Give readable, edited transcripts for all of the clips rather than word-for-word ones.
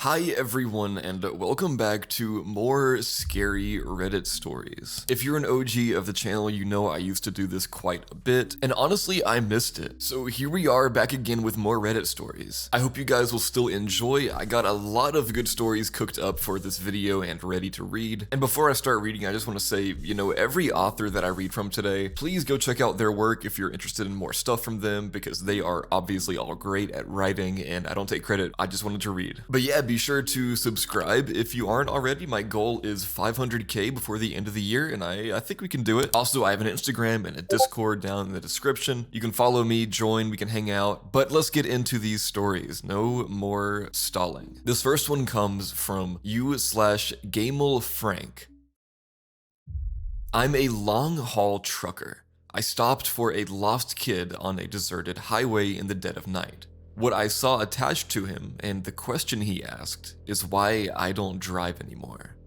Hi everyone, and welcome back to more scary Reddit stories. If you're an OG of the channel, you know I used to do this quite a bit, and honestly I missed it. So here we are back again with more Reddit stories. I hope you guys will still enjoy. I got a lot of good stories cooked up for this video and ready to read. And before I start reading, I just want to say, every author that I read from today, please go check out their work if you're interested in more stuff from them, because they are obviously all great at writing, and I don't take credit, I just wanted to read. But yeah, be sure to subscribe if you aren't already. My goal is 500k before the end of the year, and I think we can do it. Also, I have an Instagram and a Discord down in the description. You can follow me, join, we can hang out. But let's get into these stories. No more stalling. This first one comes from u/Gamel Frank. I'm a long-haul trucker. I stopped for a lost kid on a deserted highway in the dead of night. What I saw attached to him and the question he asked is why I don't drive anymore.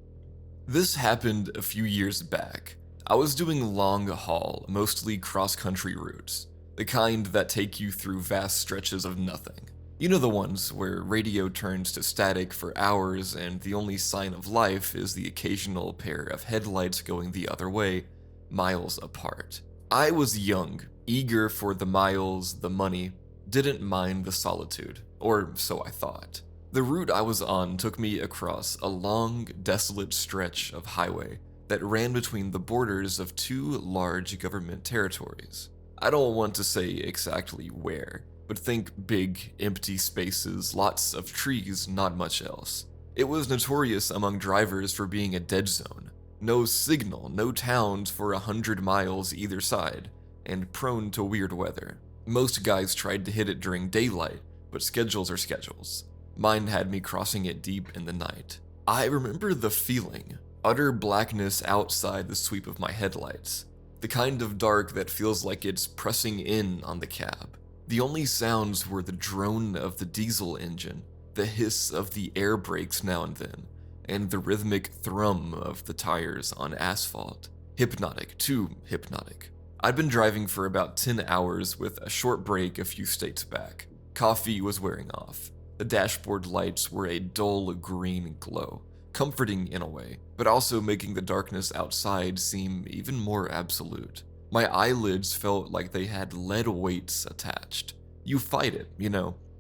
This happened a few years back. I was doing long haul, mostly cross-country routes, the kind that take you through vast stretches of nothing. You know, the ones where radio turns to static for hours and the only sign of life is the occasional pair of headlights going the other way, miles apart. I was young, eager for the miles, the money, didn't mind the solitude, or so I thought. The route I was on took me across a long, desolate stretch of highway that ran between the borders of two large government territories. I don't want to say exactly where, but think big, empty spaces, lots of trees, not much else. It was notorious among drivers for being a dead zone. No signal, no towns for 100 miles either side, and prone to weird weather. Most guys tried to hit it during daylight, but schedules are schedules. Mine had me crossing it deep in the night. I remember the feeling, utter blackness outside the sweep of my headlights. The kind of dark that feels like it's pressing in on the cab. The only sounds were the drone of the diesel engine, the hiss of the air brakes now and then, and the rhythmic thrum of the tires on asphalt. Hypnotic, too hypnotic. I'd been driving for about 10 hours with a short break a few states back. Coffee was wearing off. The dashboard lights were a dull green glow, comforting in a way, but also making the darkness outside seem even more absolute. My eyelids felt like they had lead weights attached. You fight it,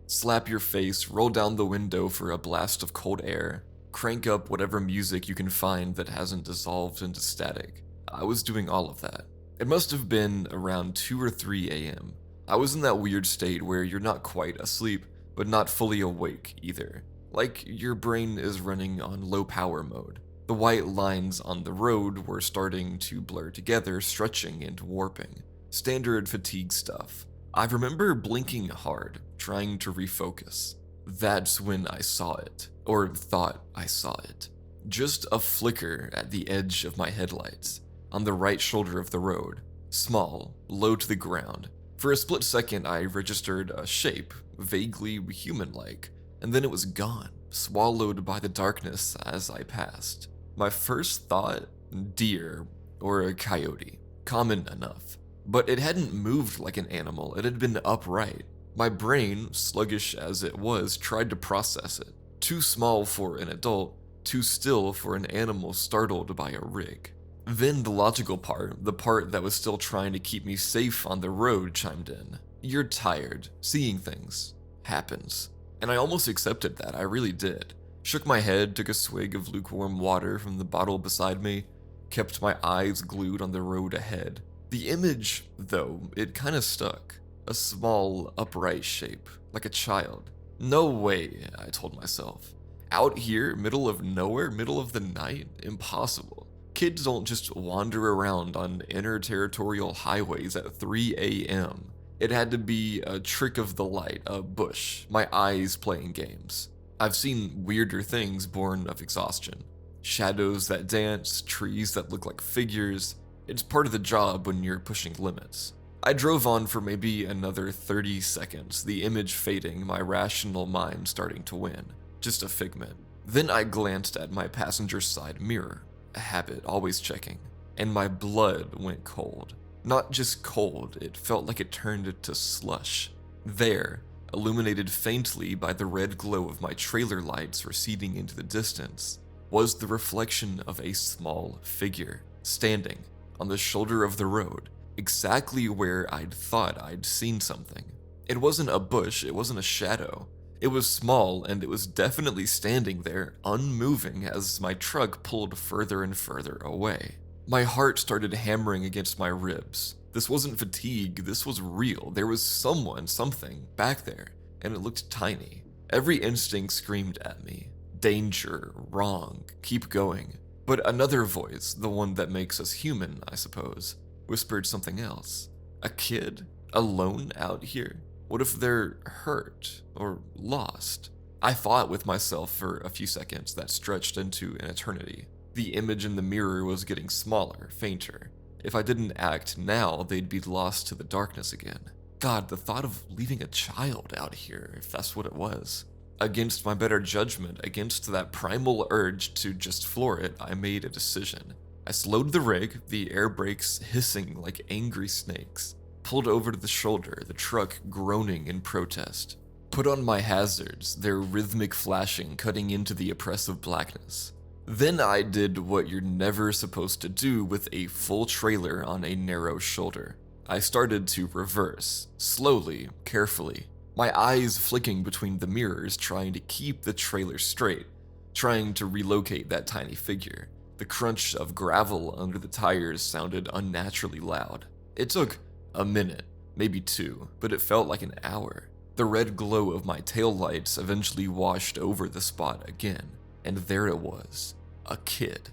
slap your face, roll down the window for a blast of cold air, crank up whatever music you can find that hasn't dissolved into static. I was doing all of that. It must have been around 2 or 3 a.m. I was in that weird state where you're not quite asleep, but not fully awake either. Like your brain is running on low power mode. The white lines on the road were starting to blur together, stretching and warping. Standard fatigue stuff. I remember blinking hard, trying to refocus. That's when I saw it, or thought I saw it. Just a flicker at the edge of my headlights. On the right shoulder of the road, small, low to the ground. For a split second, I registered a shape, vaguely human-like, and then it was gone, swallowed by the darkness as I passed. My first thought, deer or a coyote, common enough. But it hadn't moved like an animal, it had been upright. My brain, sluggish as it was, tried to process it. Too small for an adult, too still for an animal startled by a rig. Then the logical part, the part that was still trying to keep me safe on the road, chimed in. You're tired. Seeing things. Happens. And I almost accepted that, I really did. Shook my head, took a swig of lukewarm water from the bottle beside me, kept my eyes glued on the road ahead. The image, though, it kinda stuck. A small, upright shape, like a child. No way, I told myself. Out here, middle of nowhere, middle of the night? Impossible. Kids don't just wander around on interterritorial highways at 3 a.m. It had to be a trick of the light, a bush, my eyes playing games. I've seen weirder things born of exhaustion. Shadows that dance, trees that look like figures. It's part of the job when you're pushing limits. I drove on for maybe another 30 seconds, the image fading, my rational mind starting to win. Just a figment. Then I glanced at my passenger side mirror. A habit, always checking, and my blood went cold. Not just cold, it felt like it turned to slush. There, illuminated faintly by the red glow of my trailer lights receding into the distance, was the reflection of a small figure standing on the shoulder of the road, exactly where I'd thought I'd seen something. It wasn't a bush, it wasn't a shadow. It was small, and it was definitely standing there, unmoving as my truck pulled further and further away. My heart started hammering against my ribs. This wasn't fatigue, this was real. There was something, back there, and it looked tiny. Every instinct screamed at me. Danger, wrong, keep going. But another voice, the one that makes us human, I suppose, whispered something else. A kid? Alone out here? What if they're hurt or lost? I fought with myself for a few seconds that stretched into an eternity. The image in the mirror was getting smaller, fainter. If I didn't act now, they'd be lost to the darkness again. God, the thought of leaving a child out here, if that's what it was. Against my better judgment, against that primal urge to just floor it, I made a decision. I slowed the rig, the air brakes hissing like angry snakes. Pulled over to the shoulder, the truck groaning in protest. Put on my hazards, their rhythmic flashing cutting into the oppressive blackness. Then I did what you're never supposed to do with a full trailer on a narrow shoulder. I started to reverse, slowly, carefully, my eyes flicking between the mirrors trying to keep the trailer straight, trying to relocate that tiny figure. The crunch of gravel under the tires sounded unnaturally loud. It took a minute, maybe two, but it felt like an hour. The red glow of my taillights eventually washed over the spot again, and there it was, a kid.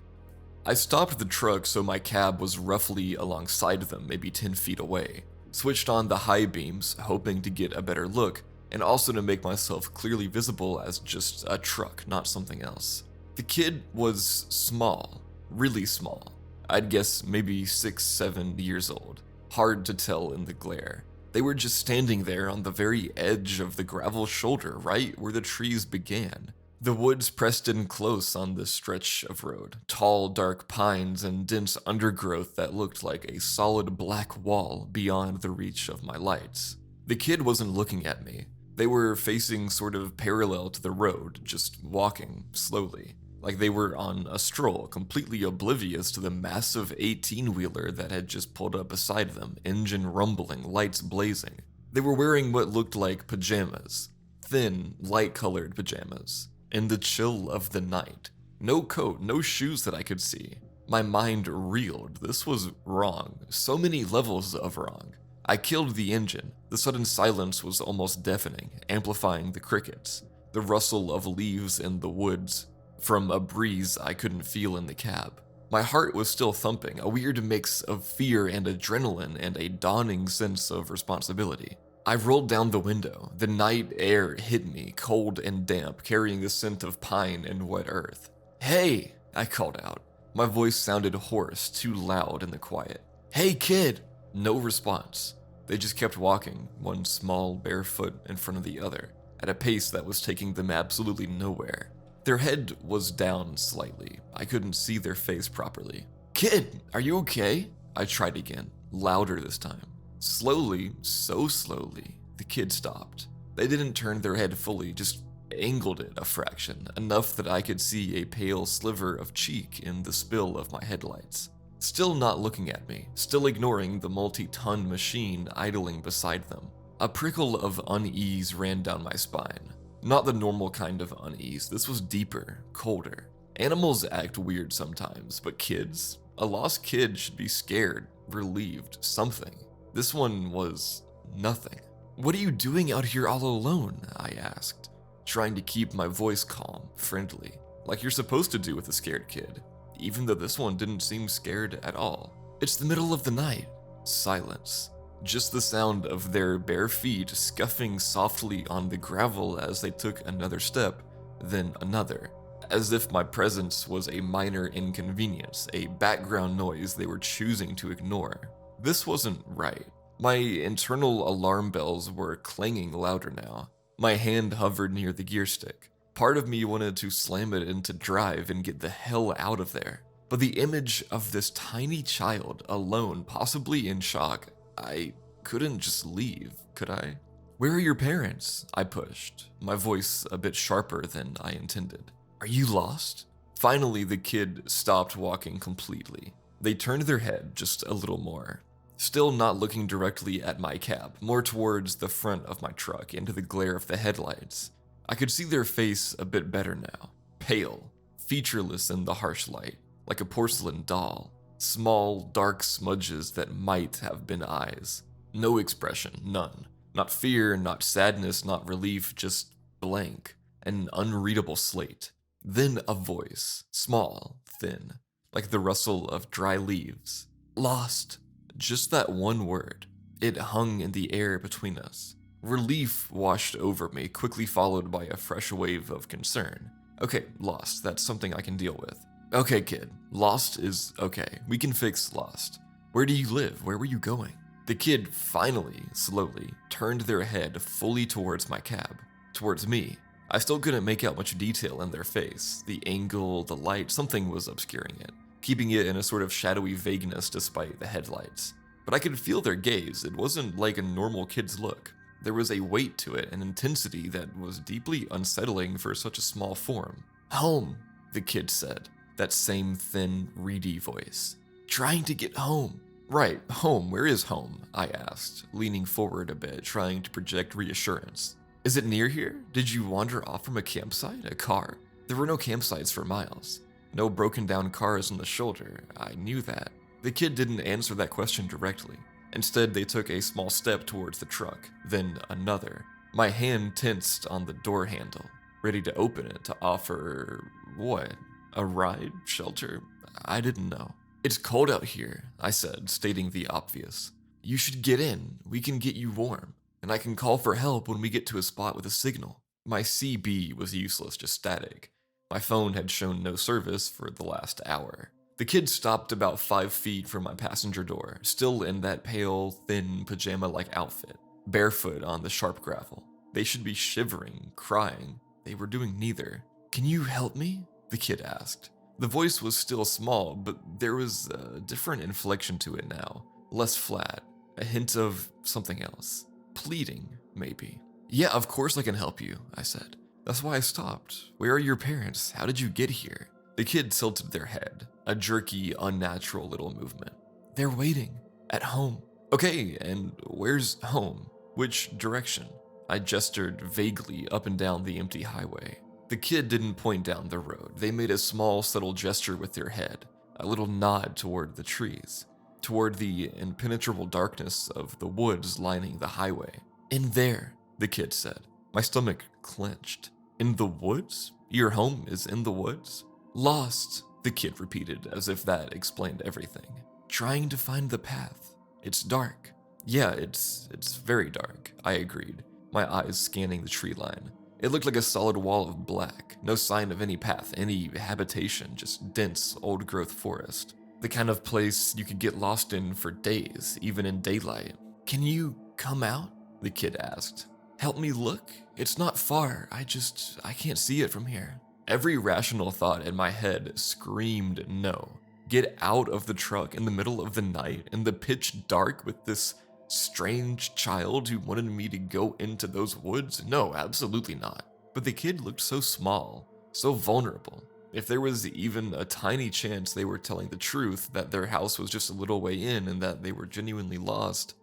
I stopped the truck so my cab was roughly alongside them, maybe 10 feet away, switched on the high beams, hoping to get a better look, and also to make myself clearly visible as just a truck, not something else. The kid was small, really small. I'd guess maybe 6-7 years old. Hard to tell in the glare. They were just standing there on the very edge of the gravel shoulder, right where the trees began. The woods pressed in close on this stretch of road, tall, dark pines and dense undergrowth that looked like a solid black wall beyond the reach of my lights. The kid wasn't looking at me. They were facing sort of parallel to the road, just walking slowly. Like they were on a stroll, completely oblivious to the massive 18-wheeler that had just pulled up beside them, engine rumbling, lights blazing. They were wearing what looked like pajamas. Thin, light-colored pajamas. In the chill of the night. No coat, no shoes that I could see. My mind reeled. This was wrong. So many levels of wrong. I killed the engine. The sudden silence was almost deafening, amplifying the crickets. The rustle of leaves in the woods. From a breeze I couldn't feel in the cab. My heart was still thumping, a weird mix of fear and adrenaline and a dawning sense of responsibility. I rolled down the window. The night air hit me, cold and damp, carrying the scent of pine and wet earth. "Hey!" I called out. My voice sounded hoarse, too loud in the quiet. "Hey, kid!" No response. They just kept walking, one small bare foot in front of the other, at a pace that was taking them absolutely nowhere. Their head was down slightly. I couldn't see their face properly. "Kid, are you okay?" I tried again, louder this time. Slowly, so slowly, the kid stopped. They didn't turn their head fully, just angled it a fraction, enough that I could see a pale sliver of cheek in the spill of my headlights. Still not looking at me, still ignoring the multi-ton machine idling beside them. A prickle of unease ran down my spine. Not the normal kind of unease, this was deeper, colder. Animals act weird sometimes, but kids? A lost kid should be scared, relieved, something. This one was nothing. "What are you doing out here all alone?" I asked, trying to keep my voice calm, friendly, like you're supposed to do with a scared kid, even though this one didn't seem scared at all. "It's the middle of the night." Silence. Just the sound of their bare feet scuffing softly on the gravel as they took another step, then another, as if my presence was a minor inconvenience, a background noise they were choosing to ignore. This wasn't right. My internal alarm bells were clanging louder now. My hand hovered near the gear stick. Part of me wanted to slam it into drive and get the hell out of there. But the image of this tiny child, alone, possibly in shock, I couldn't just leave, could I? Where are your parents? I pushed, my voice a bit sharper than I intended. Are you lost? Finally, the kid stopped walking completely. They turned their head just a little more, still not looking directly at my cab, more towards the front of my truck into the glare of the headlights. I could see their face a bit better now, pale, featureless in the harsh light, like a porcelain doll, small, dark smudges that might have been eyes. No expression, none. Not fear, not sadness, not relief, just blank, an unreadable slate. Then a voice, small, thin, like the rustle of dry leaves. Lost. Just that one word. It hung in the air between us. Relief washed over me, quickly followed by a fresh wave of concern. Okay, lost, that's something I can deal with. Okay, kid, lost is okay. We can fix lost. Where do you live? Where were you going? The kid finally, slowly, turned their head fully towards my cab, towards me. I still couldn't make out much detail in their face. The angle, the light, something was obscuring it, keeping it in a sort of shadowy vagueness despite the headlights. But I could feel their gaze. It wasn't like a normal kid's look. There was a weight to it, an intensity that was deeply unsettling for such a small form. Home, the kid said, that same thin, reedy voice. Trying to get home. Right, home, where is home? I asked, leaning forward a bit, trying to project reassurance. Is it near here? Did you wander off from a campsite, a car? There were no campsites for miles. No broken down cars on the shoulder, I knew that. The kid didn't answer that question directly. Instead, they took a small step towards the truck, then another. My hand tensed on the door handle, ready to open it to offer... what? A ride? Shelter? I didn't know. It's cold out here, I said, stating the obvious. You should get in. We can get you warm. And I can call for help when we get to a spot with a signal. My CB was useless, just static. My phone had shown no service for the last hour. The kid stopped about 5 feet from my passenger door, still in that pale, thin, pajama-like outfit, barefoot on the sharp gravel. They should be shivering, crying. They were doing neither. Can you help me? The kid asked. The voice was still small, but there was a different inflection to it now. Less flat, a hint of something else. Pleading, maybe. Yeah, of course I can help you, I said. That's why I stopped. Where are your parents? How did you get here? The kid tilted their head, a jerky, unnatural little movement. They're waiting. At home. Okay, and where's home? Which direction? I gestured vaguely up and down the empty highway. The kid didn't point down the road. They made a small, subtle gesture with their head, a little nod toward the trees, toward the impenetrable darkness of the woods lining the highway. In there, the kid said. My stomach clenched. In the woods? Your home is in the woods? Lost, the kid repeated, as if that explained everything. Trying to find the path. It's dark. Yeah, it's very dark, I agreed, my eyes scanning the tree line. It looked like a solid wall of black, no sign of any path, any habitation, just dense, old-growth forest. The kind of place you could get lost in for days, even in daylight. Can you come out? The kid asked. Help me look? It's not far, I can't see it from here. Every rational thought in my head screamed no. Get out of the truck in the middle of the night, in the pitch dark with this strange child who wanted me to go into those woods? No, absolutely not. But the kid looked so small, so vulnerable. If there was even a tiny chance they were telling the truth, that their house was just a little way in and that they were genuinely lost.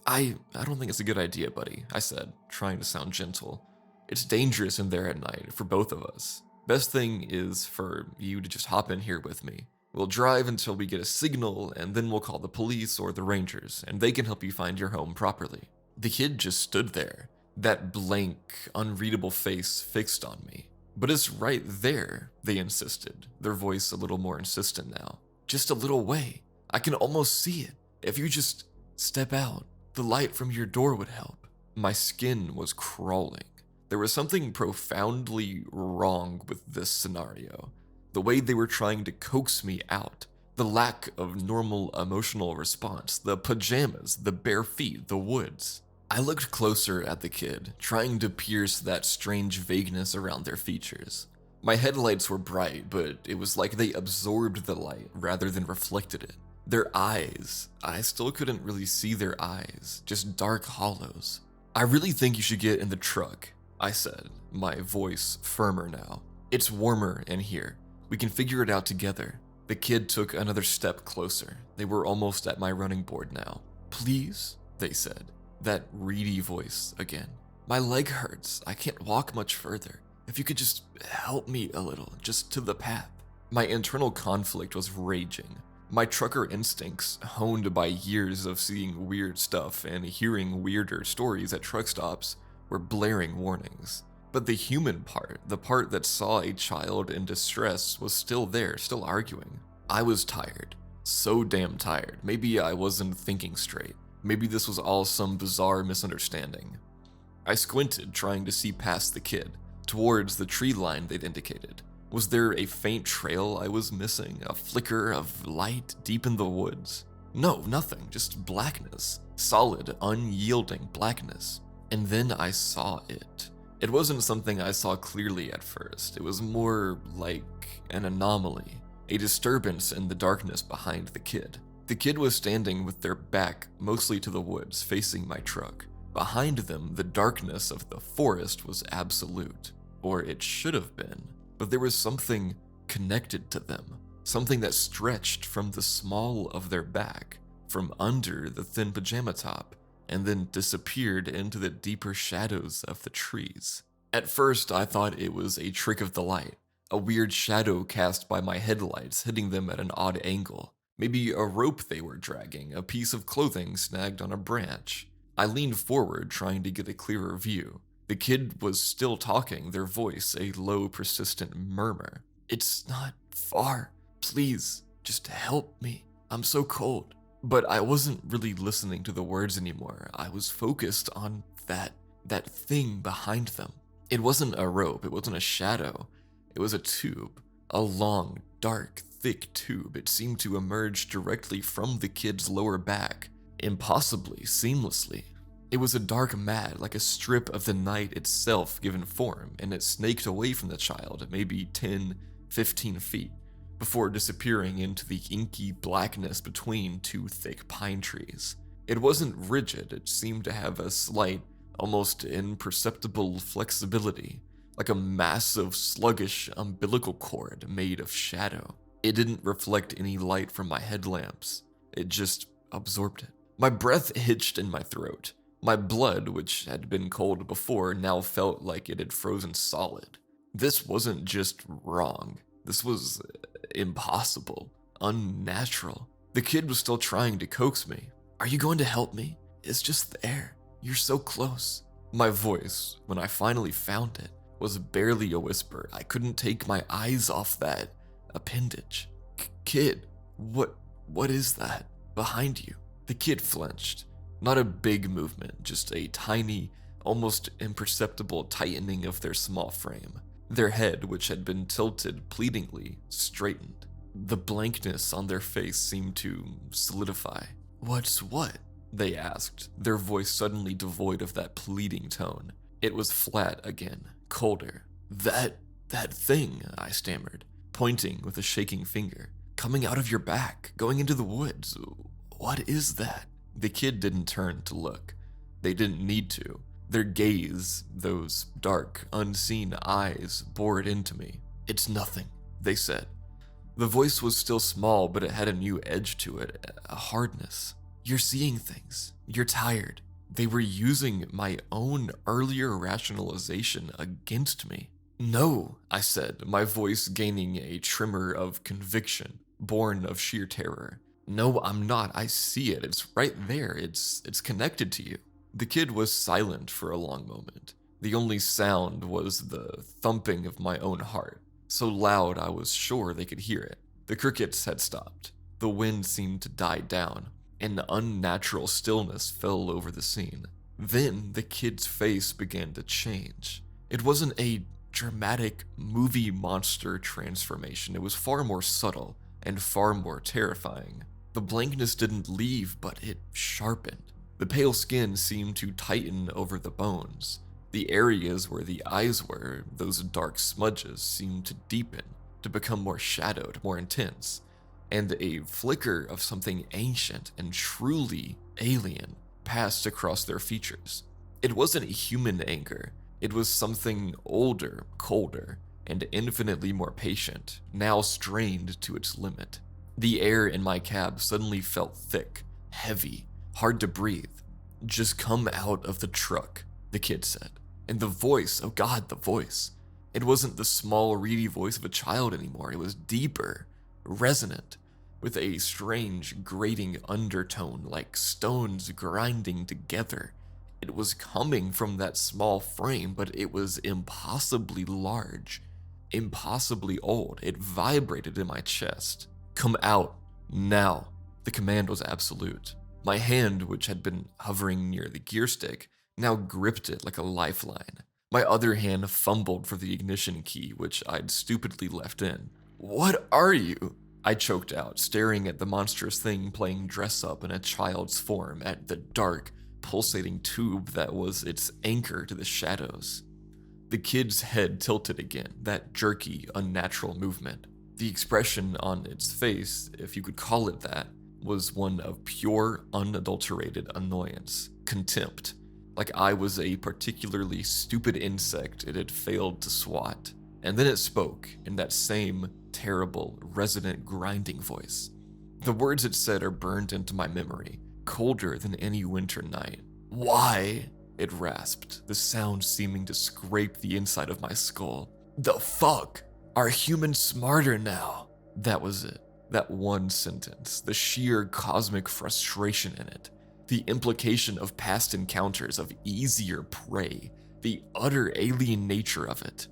I don't think it's a good idea, buddy, I said, trying to sound gentle. It's dangerous in there at night, for both of us. Best thing is for you to just hop in here with me. We'll drive until we get a signal, and then we'll call the police or the rangers, and they can help you find your home properly. The kid just stood there, that blank, unreadable face fixed on me. But it's right there, they insisted, their voice a little more insistent now. Just a little way. I can almost see it. If you just step out, the light from your door would help. My skin was crawling. There was something profoundly wrong with this scenario. The way they were trying to coax me out, the lack of normal emotional response, the pajamas, the bare feet, the woods. I looked closer at the kid, trying to pierce that strange vagueness around their features. My headlights were bright, but it was like they absorbed the light rather than reflected it. Their eyes, I still couldn't really see their eyes, just dark hollows. I really think you should get in the truck, I said, my voice firmer now. It's warmer in here. We can figure it out together. The kid took another step closer. They were almost at my running board now. Please, they said, that reedy voice again. My leg hurts. I can't walk much further. If you could just help me a little, just to the path. My internal conflict was raging. My trucker instincts, honed by years of seeing weird stuff and hearing weirder stories at truck stops, were blaring warnings. But the human part, the part that saw a child in distress, was still there, still arguing. I was tired. So damn tired. Maybe I wasn't thinking straight. Maybe this was all some bizarre misunderstanding. I squinted, trying to see past the kid, towards the tree line they'd indicated. Was there a faint trail I was missing, a flicker of light deep in the woods? No, nothing, just blackness. Solid, unyielding blackness. And then I saw it. It wasn't something I saw clearly at first. It was more like an anomaly, a disturbance in the darkness behind the kid. The kid was standing with their back mostly to the woods, facing my truck. Behind them, the darkness of the forest was absolute, or it should have been, but there was something connected to them, something that stretched from the small of their back, from under the thin pajama top, and then disappeared into the deeper shadows of the trees. At first, I thought it was a trick of the light, a weird shadow cast by my headlights hitting them at an odd angle. Maybe a rope they were dragging, a piece of clothing snagged on a branch. I leaned forward, trying to get a clearer view. The kid was still talking, their voice a low, persistent murmur. It's not far. Please, just help me. I'm so cold. But I wasn't really listening to the words anymore. I was focused on that thing behind them. It wasn't a rope, it wasn't a shadow. It was a tube. A long, dark, thick tube. It seemed to emerge directly from the kid's lower back, impossibly, seamlessly. It was a dark mat, like a strip of the night itself given form, and it snaked away from the child, maybe 10, 15 feet, before disappearing into the inky blackness between two thick pine trees. It wasn't rigid, it seemed to have a slight, almost imperceptible flexibility, like a massive, sluggish umbilical cord made of shadow. It didn't reflect any light from my headlamps, it just absorbed it. My breath hitched in my throat. My blood, which had been cold before, now felt like it had frozen solid. This wasn't just wrong. This was impossible, unnatural. The kid was still trying to coax me. Are you going to help me? It's just there. You're so close. My voice, when I finally found it, was barely a whisper. I couldn't take my eyes off that appendage. Kid, what is that behind you? The kid flinched. Not a big movement, just a tiny, almost imperceptible tightening of their small frame. Their head, which had been tilted pleadingly, straightened. The blankness on their face seemed to solidify. What's what? They asked, their voice suddenly devoid of that pleading tone. It was flat again, colder. That thing, I stammered, pointing with a shaking finger. Coming out of your back, going into the woods. What is that? The kid didn't turn to look. They didn't need to. Their gaze, those dark, unseen eyes, bored into me. It's nothing, they said. The voice was still small, but it had a new edge to it, a hardness. You're seeing things. You're tired. They were using my own earlier rationalization against me. No, I said, my voice gaining a tremor of conviction, born of sheer terror. No, I'm not. I see it. It's right there. It's connected to you. The kid was silent for a long moment. The only sound was the thumping of my own heart, so loud I was sure they could hear it. The crickets had stopped. The wind seemed to die down. An unnatural stillness fell over the scene. Then the kid's face began to change. It wasn't a dramatic movie monster transformation. It was far more subtle and far more terrifying. The blankness didn't leave, but it sharpened. The pale skin seemed to tighten over the bones. The areas where the eyes were, those dark smudges, seemed to deepen, to become more shadowed, more intense, and a flicker of something ancient and truly alien passed across their features. It wasn't human anger. It was something older, colder, and infinitely more patient, now strained to its limit. The air in my cab suddenly felt thick, heavy, hard to breathe. "Just come out of the truck," the kid said. And the voice, oh God, the voice. It wasn't the small, reedy voice of a child anymore. It was deeper, resonant, with a strange, grating undertone like stones grinding together. It was coming from that small frame, but it was impossibly large, impossibly old. It vibrated in my chest. "Come out, now." The command was absolute. My hand, which had been hovering near the gear stick, now gripped it like a lifeline. My other hand fumbled for the ignition key, which I'd stupidly left in. "What are you?" I choked out, staring at the monstrous thing playing dress-up in a child's form, at the dark, pulsating tube that was its anchor to the shadows. The kid's head tilted again, that jerky, unnatural movement. The expression on its face, if you could call it that, was one of pure, unadulterated annoyance, contempt, like I was a particularly stupid insect it had failed to swat. And then it spoke in that same terrible, resonant, grinding voice. The words it said are burned into my memory, colder than any winter night. "Why?" it rasped, the sound seeming to scrape the inside of my skull. "The fuck? Are humans smarter now?" That was it. That one sentence, the sheer cosmic frustration in it, the implication of past encounters of easier prey, the utter alien nature of it.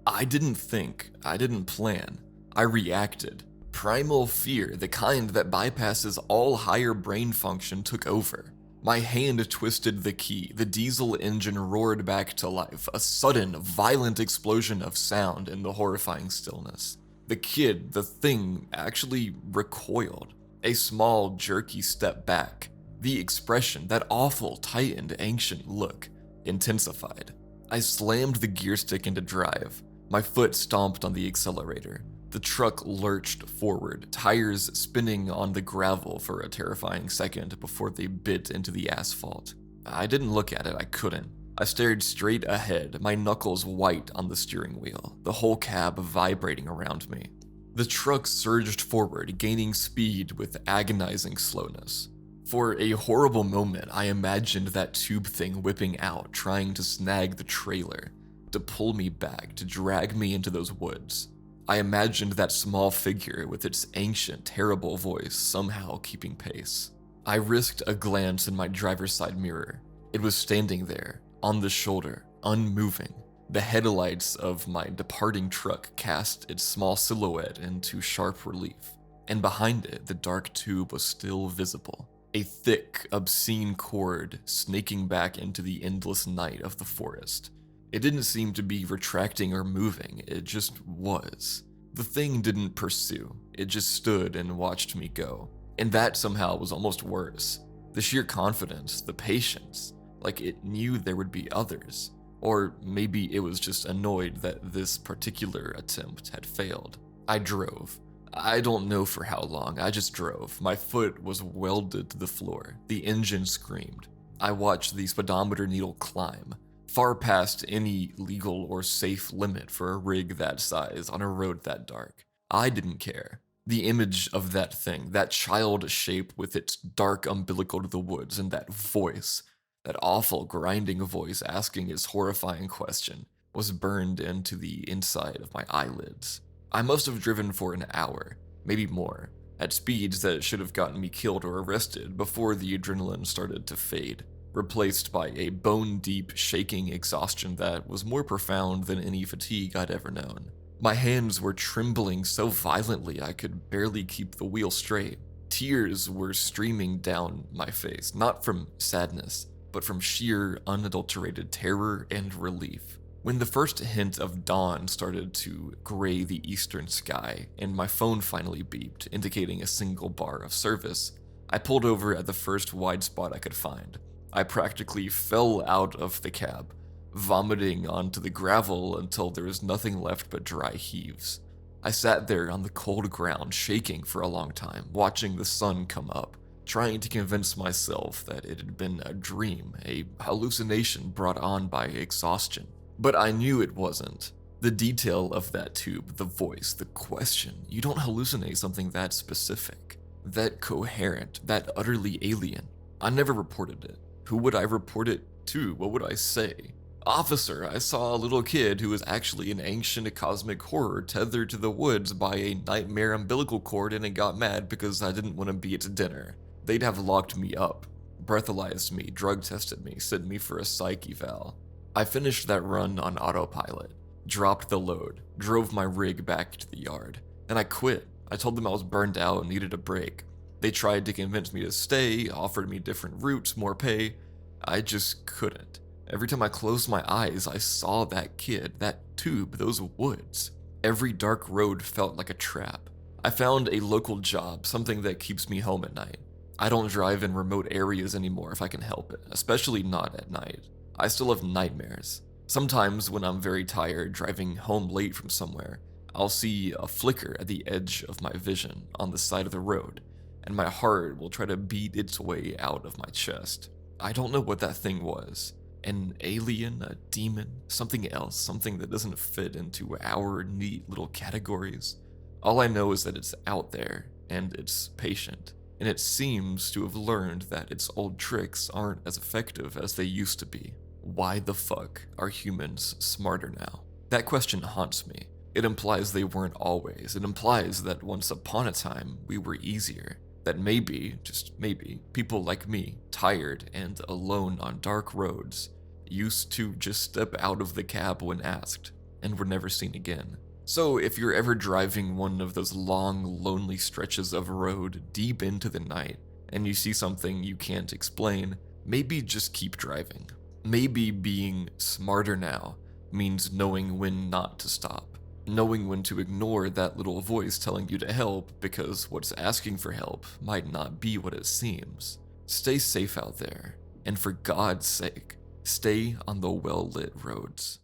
I didn't think, I didn't plan, I reacted. Primal fear, the kind that bypasses all higher brain function, took over. My hand twisted the key, the diesel engine roared back to life, a sudden, violent explosion of sound in the horrifying stillness. The kid, the thing, actually recoiled, a small, jerky step back. The expression, that awful, tightened, ancient look, intensified. I slammed the gear stick into drive. My foot stomped on the accelerator. The truck lurched forward, tires spinning on the gravel for a terrifying second before they bit into the asphalt. I didn't look at it, I couldn't. I stared straight ahead, my knuckles white on the steering wheel, the whole cab vibrating around me. The truck surged forward, gaining speed with agonizing slowness. For a horrible moment, I imagined that tube thing whipping out, trying to snag the trailer, to pull me back, to drag me into those woods. I imagined that small figure with its ancient, terrible voice somehow keeping pace. I risked a glance in my driver's side mirror. It was standing there, on the shoulder, unmoving. The headlights of my departing truck cast its small silhouette into sharp relief, and behind it, the dark tube was still visible. A thick, obscene cord snaking back into the endless night of the forest. It didn't seem to be retracting or moving, it just was. The thing didn't pursue, it just stood and watched me go. And that somehow was almost worse. The sheer confidence, the patience, like it knew there would be others. Or maybe it was just annoyed that this particular attempt had failed. I drove. I don't know for how long, I just drove. My foot was welded to the floor. The engine screamed. I watched the speedometer needle climb, far past any legal or safe limit for a rig that size on a road that dark. I didn't care. The image of that thing, that child shape with its dark umbilical to the woods, and that voice, that awful grinding voice asking its horrifying question, was burned into the inside of my eyelids. I must have driven for an hour, maybe more, at speeds that should have gotten me killed or arrested before the adrenaline started to fade, replaced by a bone-deep, shaking exhaustion that was more profound than any fatigue I'd ever known. My hands were trembling so violently I could barely keep the wheel straight. Tears were streaming down my face, not from sadness, but from sheer, unadulterated terror and relief. When the first hint of dawn started to gray the eastern sky, and my phone finally beeped, indicating a single bar of service, I pulled over at the first wide spot I could find. I practically fell out of the cab, vomiting onto the gravel until there was nothing left but dry heaves. I sat there on the cold ground, shaking for a long time, watching the sun come up, trying to convince myself that it had been a dream, a hallucination brought on by exhaustion. But I knew it wasn't. The detail of that tube, the voice, the question, you don't hallucinate something that specific, that coherent, that utterly alien. I never reported it. Who would I report it to? What would I say? Officer, I saw a little kid who was actually an ancient cosmic horror tethered to the woods by a nightmare umbilical cord and it got mad because I didn't want to be at dinner. They'd have locked me up, breathalyzed me, drug tested me, sent me for a psych eval. I finished that run on autopilot, dropped the load, drove my rig back to the yard, and I quit. I told them I was burned out and needed a break. They tried to convince me to stay, offered me different routes, more pay. I just couldn't. Every time I closed my eyes, I saw that kid, that tube, those woods. Every dark road felt like a trap. I found a local job, something that keeps me home at night. I don't drive in remote areas anymore if I can help it, especially not at night. I still have nightmares. Sometimes when I'm very tired, driving home late from somewhere, I'll see a flicker at the edge of my vision on the side of the road, and my heart will try to beat its way out of my chest. I don't know what that thing was. An alien, a demon, something else, something that doesn't fit into our neat little categories. All I know is that it's out there, and it's patient, and it seems to have learned that its old tricks aren't as effective as they used to be. Why the fuck are humans smarter now? That question haunts me. It implies they weren't always. It implies that once upon a time, we were easier. That maybe, just maybe, people like me, tired and alone on dark roads, used to just step out of the cab when asked, and were never seen again. So if you're ever driving one of those long, lonely stretches of road deep into the night, and you see something you can't explain, maybe just keep driving. Maybe being smarter now means knowing when not to stop, knowing when to ignore that little voice telling you to help because what's asking for help might not be what it seems. Stay safe out there, and for God's sake, stay on the well-lit roads.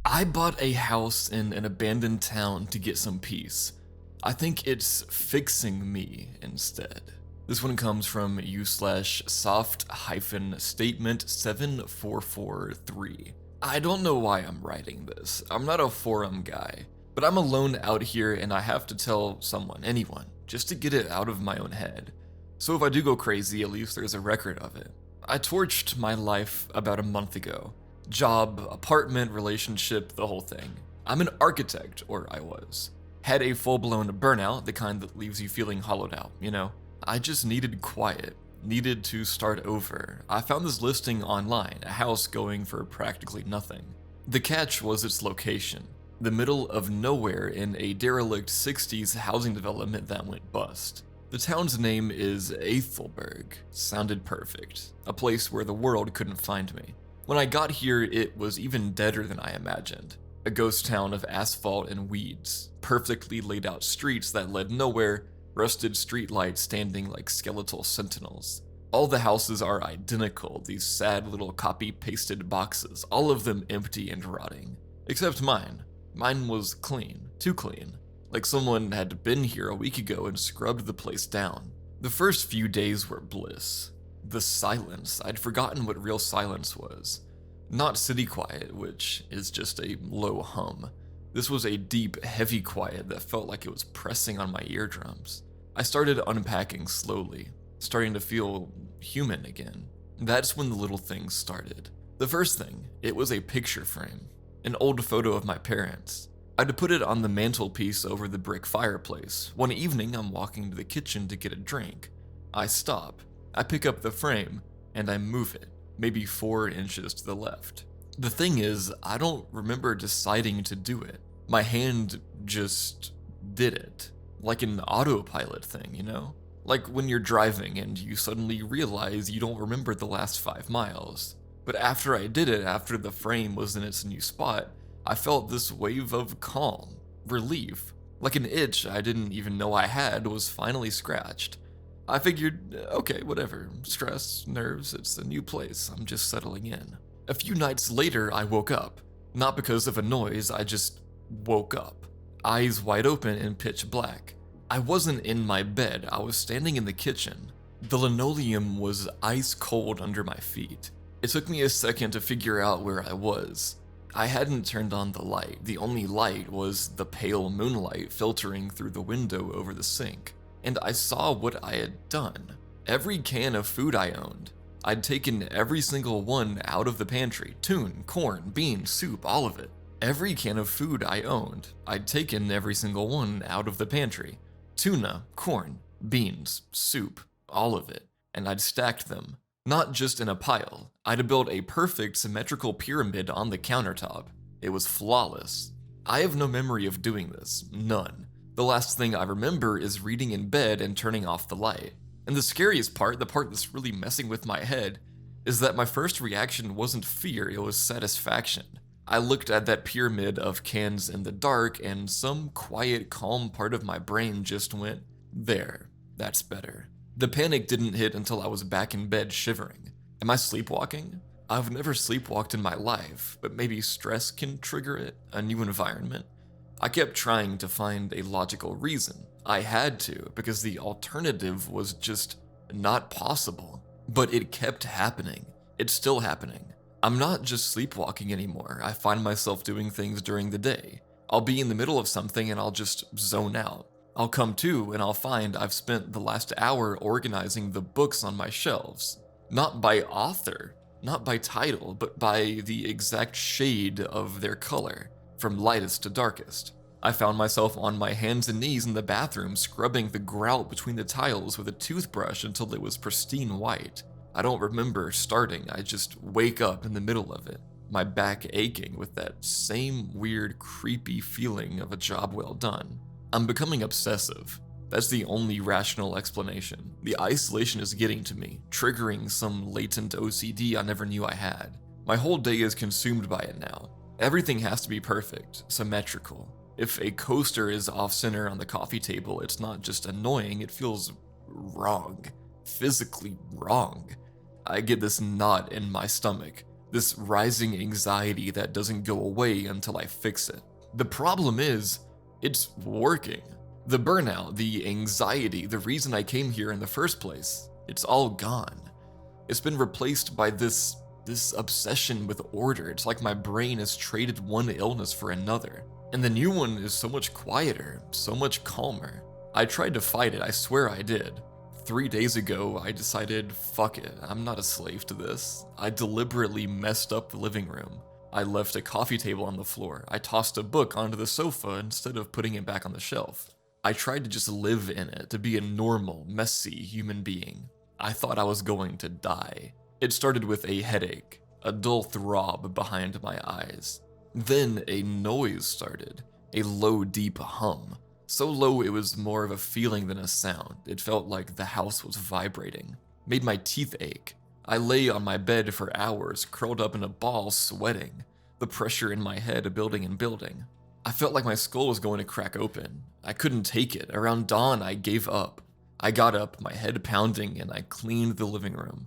I bought a house in an abandoned town to get some peace. I think it's fixing me instead. This one comes from u/soft-statement7443. I don't know why I'm writing this. I'm not a forum guy, but I'm alone out here and I have to tell someone, anyone, just to get it out of my own head. So if I do go crazy, at least there's a record of it. I torched my life about a month ago. Job, apartment, relationship, the whole thing. I'm an architect, or I was. Had a full-blown burnout, the kind that leaves you feeling hollowed out, you know? I just needed quiet, needed to start over. I found this listing online, a house going for practically nothing. The catch was its location, the middle of nowhere in a derelict 60s housing development that went bust. The town's name is Aethelberg. Sounded perfect, a place where the world couldn't find me. When I got here, it was even deader than I imagined. A ghost town of asphalt and weeds, perfectly laid out streets that led nowhere, rusted streetlights standing like skeletal sentinels. All the houses are identical, these sad little copy-pasted boxes, all of them empty and rotting. Except mine. Mine was clean, too clean. Like someone had been here a week ago and scrubbed the place down. The first few days were bliss. The silence, I'd forgotten what real silence was. Not city quiet, which is just a low hum. This was a deep, heavy quiet that felt like it was pressing on my eardrums. I started unpacking slowly, starting to feel human again. That's when the little things started. The first thing, it was a picture frame, an old photo of my parents. I'd put it on the mantelpiece over the brick fireplace. One evening, I'm walking to the kitchen to get a drink. I stop, I pick up the frame, and I move it, maybe 4 inches to the left. The thing is, I don't remember deciding to do it. My hand just did it. Like an autopilot thing, you know? Like when you're driving and you suddenly realize you don't remember the last 5 miles. But after I did it, after the frame was in its new spot, I felt this wave of calm, relief. Like an itch I didn't even know I had was finally scratched. I figured, okay, whatever, stress, nerves, it's a new place, I'm just settling in. A few nights later, I woke up. Not because of a noise, I just woke up. Eyes wide open and pitch black. I wasn't in my bed, I was standing in the kitchen. The linoleum was ice cold under my feet. It took me a second to figure out where I was. I hadn't turned on the light. The only light was the pale moonlight filtering through the window over the sink. And I saw what I had done. Every can of food I owned, I'd taken every single one out of the pantry. Tuna, corn, beans, soup, all of it. Every can of food I owned, I'd taken every single one out of the pantry. Tuna, corn, beans, soup, all of it. And I'd stacked them. Not just in a pile. I'd built a perfect symmetrical pyramid on the countertop. It was flawless. I have no memory of doing this. None. The last thing I remember is reading in bed and turning off the light. And the scariest part, the part that's really messing with my head, is that my first reaction wasn't fear, it was satisfaction. I looked at that pyramid of cans in the dark, and some quiet, calm part of my brain just went, there, that's better. The panic didn't hit until I was back in bed shivering. Am I sleepwalking? I've never sleepwalked in my life, but maybe stress can trigger it, a new environment. I kept trying to find a logical reason. I had to, because the alternative was just not possible. But it kept happening. It's still happening. I'm not just sleepwalking anymore. I find myself doing things during the day. I'll be in the middle of something and I'll just zone out. I'll come to and I'll find I've spent the last hour organizing the books on my shelves. Not by author, not by title, but by the exact shade of their color, from lightest to darkest. I found myself on my hands and knees in the bathroom scrubbing the grout between the tiles with a toothbrush until it was pristine white. I don't remember starting, I just wake up in the middle of it, my back aching with that same weird, creepy feeling of a job well done. I'm becoming obsessive. That's the only rational explanation. The isolation is getting to me, triggering some latent OCD I never knew I had. My whole day is consumed by it now. Everything has to be perfect, symmetrical. If a coaster is off-center on the coffee table, it's not just annoying, it feels wrong. Physically wrong. I get this knot in my stomach, this rising anxiety that doesn't go away until I fix it. The problem is, it's working. The burnout, the anxiety, the reason I came here in the first place, it's all gone. It's been replaced by this obsession with order. It's like my brain has traded one illness for another. And the new one is so much quieter, so much calmer. I tried to fight it, I swear I did. 3 days ago, I decided, fuck it, I'm not a slave to this. I deliberately messed up the living room. I left a coffee table on the floor. I tossed a book onto the sofa instead of putting it back on the shelf. I tried to just live in it, to be a normal, messy human being. I thought I was going to die. It started with a headache, a dull throb behind my eyes. Then a noise started, a low, deep hum. So low it was more of a feeling than a sound. It felt like the house was vibrating. Made my teeth ache. I lay on my bed for hours, curled up in a ball, sweating. The pressure in my head building and building. I felt like my skull was going to crack open. I couldn't take it. Around dawn, I gave up. I got up, my head pounding, and I cleaned the living room.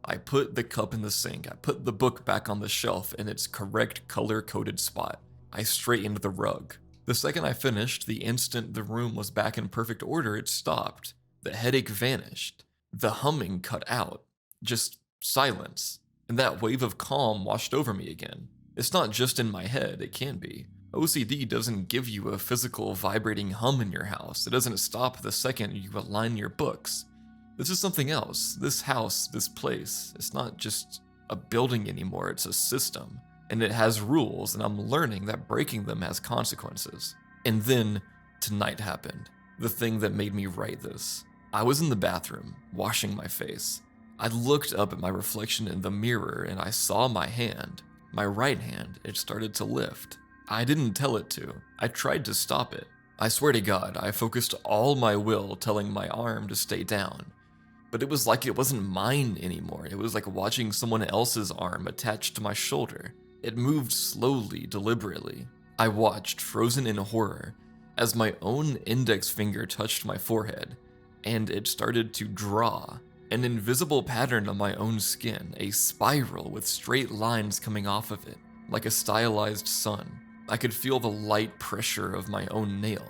I put the cup in the sink. I put the book back on the shelf in its correct color-coded spot. I straightened the rug. The second I finished, the instant the room was back in perfect order, it stopped. The headache vanished. The humming cut out. Just silence. And that wave of calm washed over me again. It's not just in my head, it can be. OCD doesn't give you a physical vibrating hum in your house. It doesn't stop the second you align your books. This is something else. This house, this place, it's not just a building anymore, it's a system. And it has rules, and I'm learning that breaking them has consequences. And then, tonight happened. The thing that made me write this. I was in the bathroom, washing my face. I looked up at my reflection in the mirror, and I saw my hand. My right hand, it started to lift. I didn't tell it to. I tried to stop it. I swear to God, I focused all my will telling my arm to stay down. But it was like it wasn't mine anymore. It was like watching someone else's arm attached to my shoulder. It moved slowly, deliberately. I watched, frozen in horror, as my own index finger touched my forehead, and it started to draw. An invisible pattern on my own skin, a spiral with straight lines coming off of it, like a stylized sun. I could feel the light pressure of my own nail.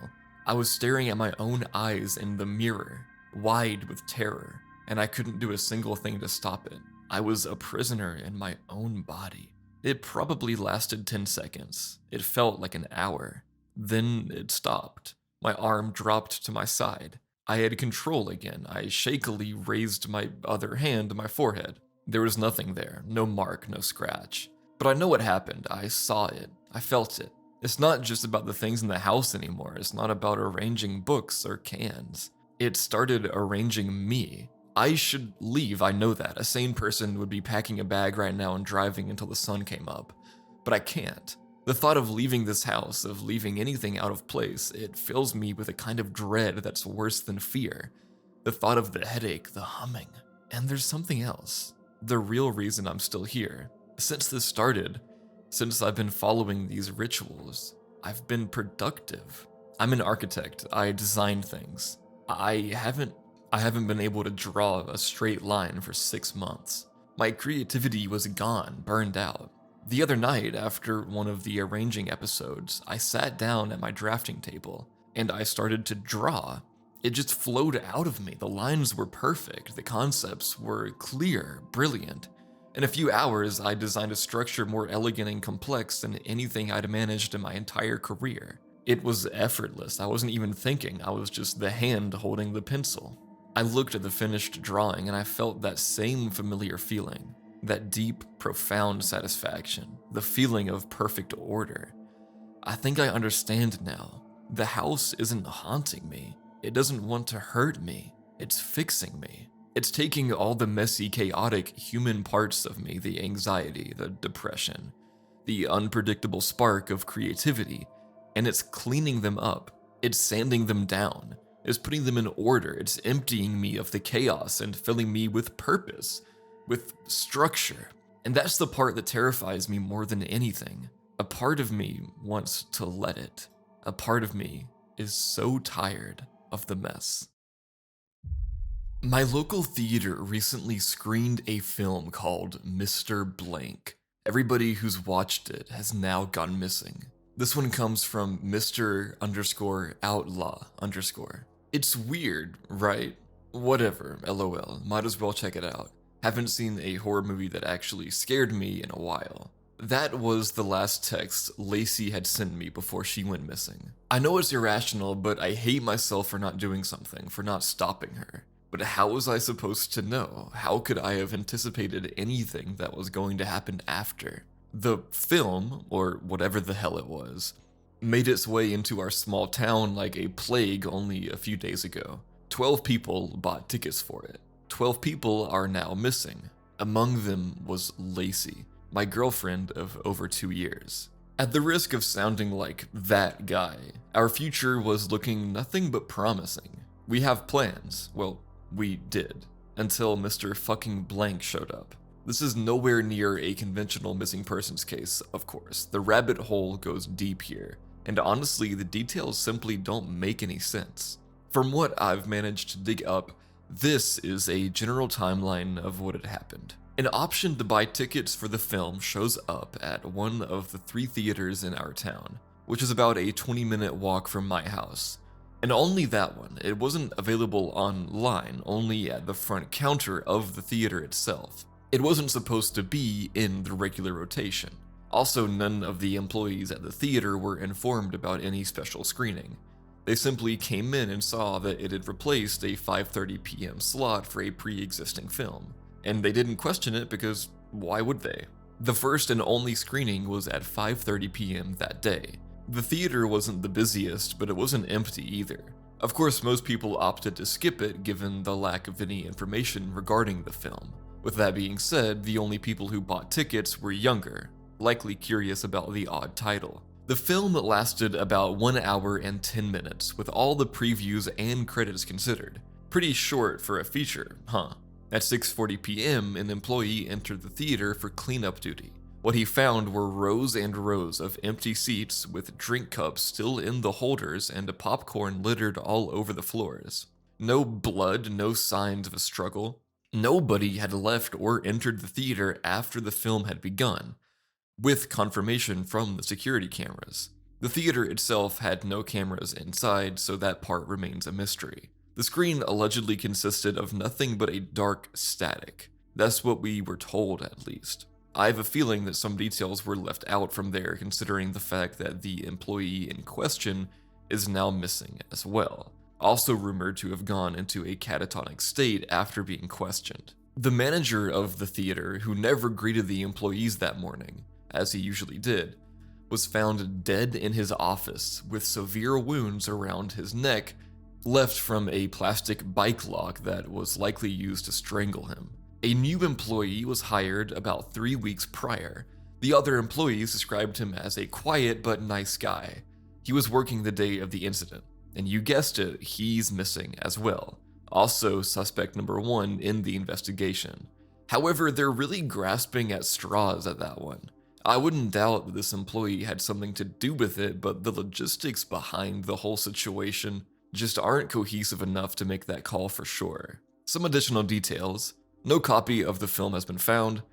I was staring at my own eyes in the mirror, wide with terror, and I couldn't do a single thing to stop it. I was a prisoner in my own body. It probably lasted 10 seconds. It felt like an hour. Then it stopped. My arm dropped to my side. I had control again. I shakily raised my other hand to my forehead. There was nothing there, no mark, no scratch. But I know what happened. I saw it. I felt it. It's not just about the things in the house anymore. It's not about arranging books or cans. It started arranging me. I should leave, I know that. A sane person would be packing a bag right now and driving until the sun came up. But I can't. The thought of leaving this house, of leaving anything out of place, it fills me with a kind of dread that's worse than fear. The thought of the headache, the humming. And there's something else. The real reason I'm still here. Since this started, since I've been following these rituals, I've been productive. I'm an architect. I design things. I haven't been able to draw a straight line for 6 months. My creativity was gone, burned out. The other night, after one of the arranging episodes, I sat down at my drafting table and I started to draw. It just flowed out of me. The lines were perfect. The concepts were clear, brilliant. In a few hours, I designed a structure more elegant and complex than anything I'd managed in my entire career. It was effortless. I wasn't even thinking. I was just the hand holding the pencil. I looked at the finished drawing and I felt that same familiar feeling. That deep, profound satisfaction. The feeling of perfect order. I think I understand now. The house isn't haunting me. It doesn't want to hurt me. It's fixing me. It's taking all the messy, chaotic human parts of me, the anxiety, the depression, the unpredictable spark of creativity, and it's cleaning them up. It's sanding them down. It's putting them in order. It's emptying me of the chaos and filling me with purpose, with structure. And that's the part that terrifies me more than anything. A part of me wants to let it. A part of me is so tired of the mess. My local theater recently screened a film called Mr. Blank. Everybody who's watched it has now gone missing. This one comes from Mr_Outlaw_. It's weird, right? Whatever, lol, might as well check it out. Haven't seen a horror movie that actually scared me in a while. That was the last text Lacey had sent me before she went missing. I know it's irrational, but I hate myself for not doing something, for not stopping her. But how was I supposed to know? How could I have anticipated anything that was going to happen after? The film, or whatever the hell it was, made its way into our small town like a plague only a few days ago. 12 people bought tickets for it. 12 people are now missing. Among them was Lacey, my girlfriend of over 2 years. At the risk of sounding like that guy, our future was looking nothing but promising. We have plans. Well, we did. Until Mr. fucking Blank showed up. This is nowhere near a conventional missing persons case, of course. The rabbit hole goes deep here. And honestly, the details simply don't make any sense. From what I've managed to dig up, this is a general timeline of what had happened. An option to buy tickets for the film shows up at one of the 3 theaters in our town, which is about a 20-minute walk from my house. And only that one. It wasn't available online, only at the front counter of the theater itself. It wasn't supposed to be in the regular rotation. Also, none of the employees at the theater were informed about any special screening. They simply came in and saw that it had replaced a 5:30 p.m. slot for a pre-existing film. And they didn't question it because why would they? The first and only screening was at 5:30 p.m. that day. The theater wasn't the busiest, but it wasn't empty either. Of course, most people opted to skip it given the lack of any information regarding the film. With that being said, the only people who bought tickets were younger, likely curious about the odd title. The film lasted about 1 hour and 10 minutes, with all the previews and credits considered. Pretty short for a feature, huh? At 6:40 p.m., an employee entered the theater for cleanup duty. What he found were rows and rows of empty seats with drink cups still in the holders and popcorn littered all over the floors. No blood, no signs of a struggle. Nobody had left or entered the theater after the film had begun, with confirmation from the security cameras. The theater itself had no cameras inside, so that part remains a mystery. The screen allegedly consisted of nothing but a dark static. That's what we were told, at least. I have a feeling that some details were left out from there, considering the fact that the employee in question is now missing as well, also rumored to have gone into a catatonic state after being questioned. The manager of the theater, who never greeted the employees that morning, as he usually did, was found dead in his office with severe wounds around his neck left from a plastic bike lock that was likely used to strangle him. A new employee was hired about 3 weeks prior. The other employees described him as a quiet but nice guy. He was working the day of the incident, and you guessed it, he's missing as well. Also suspect number 1 in the investigation. However, they're really grasping at straws at that one. I wouldn't doubt that this employee had something to do with it, but the logistics behind the whole situation just aren't cohesive enough to make that call for sure. Some additional details. No copy of the film has been found.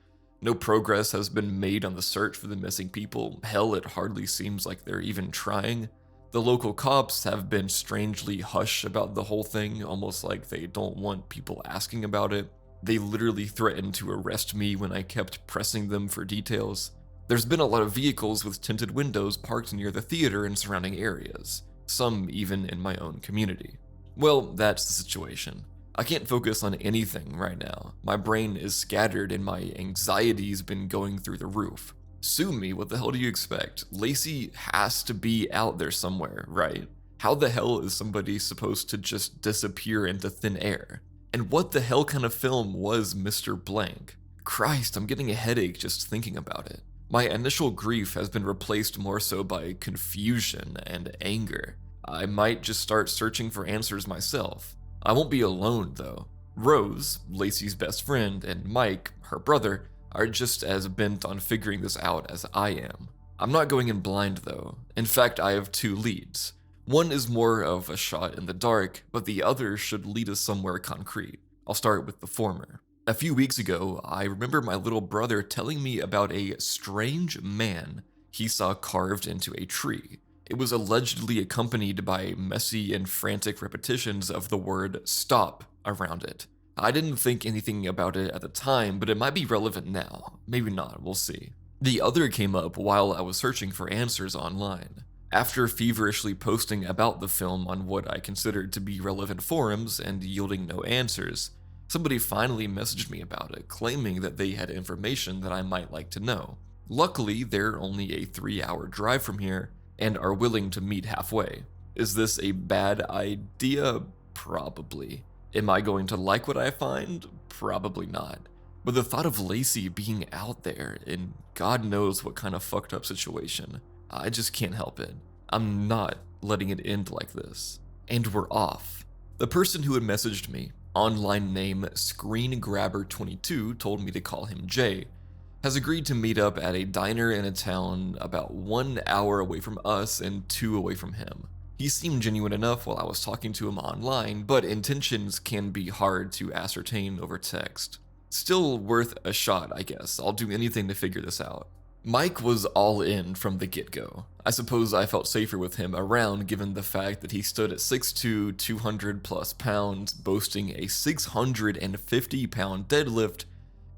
No progress has been made on the search for the missing people. Hell, it hardly seems like they're even trying. The local cops have been strangely hush about the whole thing, almost like they don't want people asking about it. They literally threatened to arrest me when I kept pressing them for details. There's been a lot of vehicles with tinted windows parked near the theater and surrounding areas, some even in my own community. Well, that's the situation. I can't focus on anything right now. My brain is scattered and my anxiety's been going through the roof. Sue me, what the hell do you expect? Lacey has to be out there somewhere, right? How the hell is somebody supposed to just disappear into thin air? And what the hell kind of film was Mr. Blank? Christ, I'm getting a headache just thinking about it. My initial grief has been replaced more so by confusion and anger. I might just start searching for answers myself. I won't be alone though. Rose, Lacey's best friend, and Mike, her brother, are just as bent on figuring this out as I am. I'm not going in blind though. In fact, I have 2 leads. One is more of a shot in the dark, but the other should lead us somewhere concrete. I'll start with the former. A few weeks ago, I remember my little brother telling me about a strange man he saw carved into a tree. It was allegedly accompanied by messy and frantic repetitions of the word stop around it. I didn't think anything about it at the time, but it might be relevant now. Maybe not, we'll see. The other came up while I was searching for answers online. After feverishly posting about the film on what I considered to be relevant forums and yielding no answers, somebody finally messaged me about it, claiming that they had information that I might like to know. Luckily, they're only a 3-hour drive from here and are willing to meet halfway. Is this a bad idea? Probably. Am I going to like what I find? Probably not. But the thought of Lacey being out there in God knows what kind of fucked up situation, I just can't help it. I'm not letting it end like this. And we're off. The person who had messaged me, online name ScreenGrabber22, told me to call him Jay, has agreed to meet up at a diner in a town about 1 hour away from us and 2 away from him. He seemed genuine enough while I was talking to him online, but intentions can be hard to ascertain over text. Still worth a shot, I guess. I'll do anything to figure this out. Mike was all in from the get-go. I suppose I felt safer with him around given the fact that he stood at 6'2", 200 plus pounds, boasting a 650 pound deadlift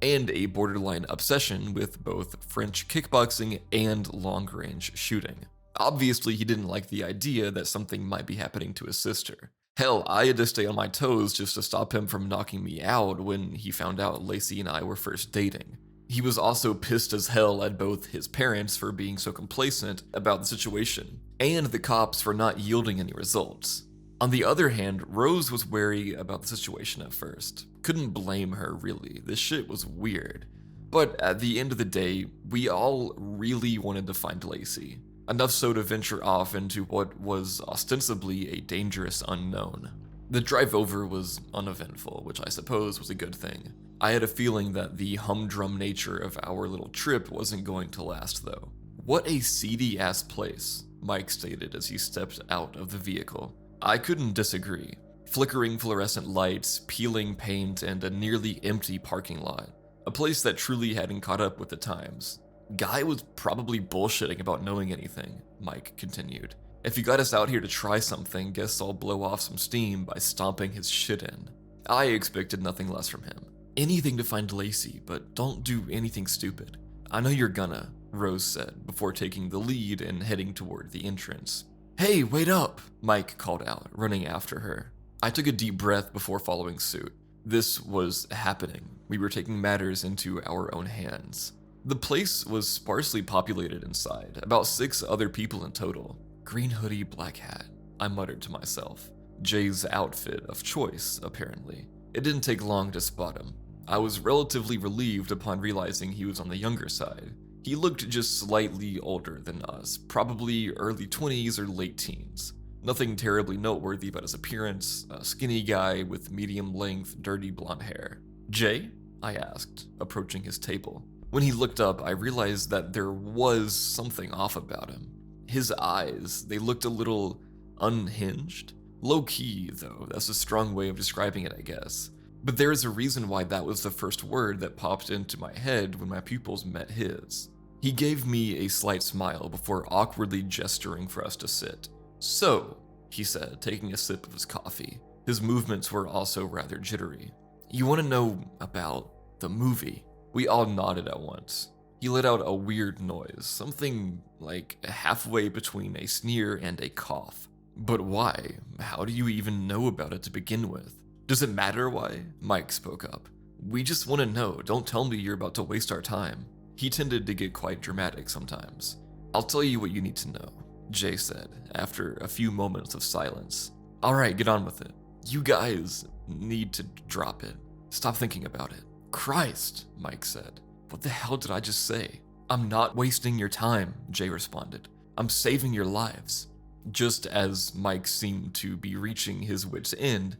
and a borderline obsession with both French kickboxing and long-range shooting. Obviously, he didn't like the idea that something might be happening to his sister. Hell, I had to stay on my toes just to stop him from knocking me out when he found out Lacey and I were first dating. He was also pissed as hell at both his parents for being so complacent about the situation, and the cops for not yielding any results. On the other hand, Rose was wary about the situation at first. Couldn't blame her, really. This shit was weird. But at the end of the day, we all really wanted to find Lacey. Enough so to venture off into what was ostensibly a dangerous unknown. The drive over was uneventful, which I suppose was a good thing. I had a feeling that the humdrum nature of our little trip wasn't going to last though. What a seedy ass place, Mike stated as he stepped out of the vehicle. I couldn't disagree. Flickering fluorescent lights, peeling paint, and a nearly empty parking lot. A place that truly hadn't caught up with the times. Guy was probably bullshitting about knowing anything, Mike continued. If he got us out here to try something, guess I'll blow off some steam by stomping his shit in. I expected nothing less from him. Anything to find Lacey, but don't do anything stupid. I know you're gonna, Rose said before taking the lead and heading toward the entrance. Hey, wait up, Mike called out, running after her. I took a deep breath before following suit. This was happening. We were taking matters into our own hands. The place was sparsely populated inside, about 6 other people in total. Green hoodie, black hat, I muttered to myself. Jay's outfit of choice, apparently. It didn't take long to spot him. I was relatively relieved upon realizing he was on the younger side. He looked just slightly older than us, probably early 20s or late teens. Nothing terribly noteworthy about his appearance, a skinny guy with medium-length, dirty blonde hair. Jay? I asked, approaching his table. When he looked up, I realized that there was something off about him. His eyes, they looked a little unhinged. Low-key, though, that's a strong way of describing it, I guess. But there is a reason why that was the first word that popped into my head when my pupils met his. He gave me a slight smile before awkwardly gesturing for us to sit. So, he said, taking a sip of his coffee. His movements were also rather jittery. You want to know about the movie? We all nodded at once. He let out a weird noise, something like halfway between a sneer and a cough. But why? How do you even know about it to begin with? Does it matter why? Mike spoke up. We just want to know. Don't tell me you're about to waste our time. He tended to get quite dramatic sometimes. I'll tell you what you need to know, Jay said, after a few moments of silence. Alright, get on with it. You guys need to drop it. Stop thinking about it. Christ, Mike said. What the hell did I just say? I'm not wasting your time, Jay responded. I'm saving your lives. Just as Mike seemed to be reaching his wit's end,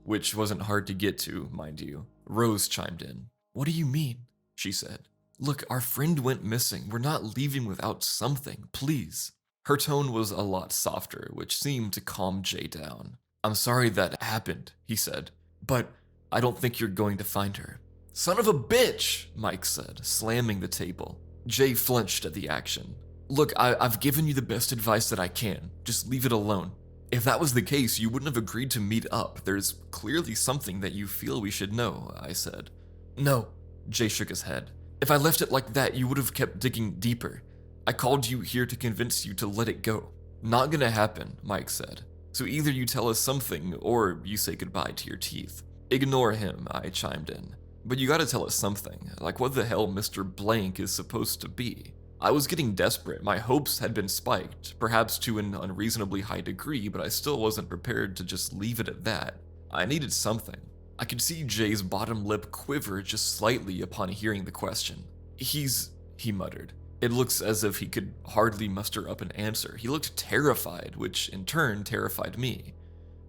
which wasn't hard to get to, mind you, Rose chimed in. What do you mean? She said. Look, our friend went missing. We're not leaving without something, please. Her tone was a lot softer, which seemed to calm Jay down. I'm sorry that happened, he said, but I don't think you're going to find her. Son of a bitch, Mike said, slamming the table. Jay flinched at the action. Look, I've given you the best advice that I can. Just leave it alone. If that was the case, you wouldn't have agreed to meet up. There's clearly something that you feel we should know, I said. No, Jay shook his head. If I left it like that, you would have kept digging deeper. I called you here to convince you to let it go. Not gonna happen, Mike said. So either you tell us something, or you say goodbye to your teeth. Ignore him, I chimed in. But you gotta tell us something, like what the hell Mr. Blank is supposed to be. I was getting desperate. My hopes had been spiked, perhaps to an unreasonably high degree, but I still wasn't prepared to just leave it at that. I needed something. I could see Jay's bottom lip quiver just slightly upon hearing the question. He muttered. It looks as if he could hardly muster up an answer. He looked terrified, which in turn terrified me.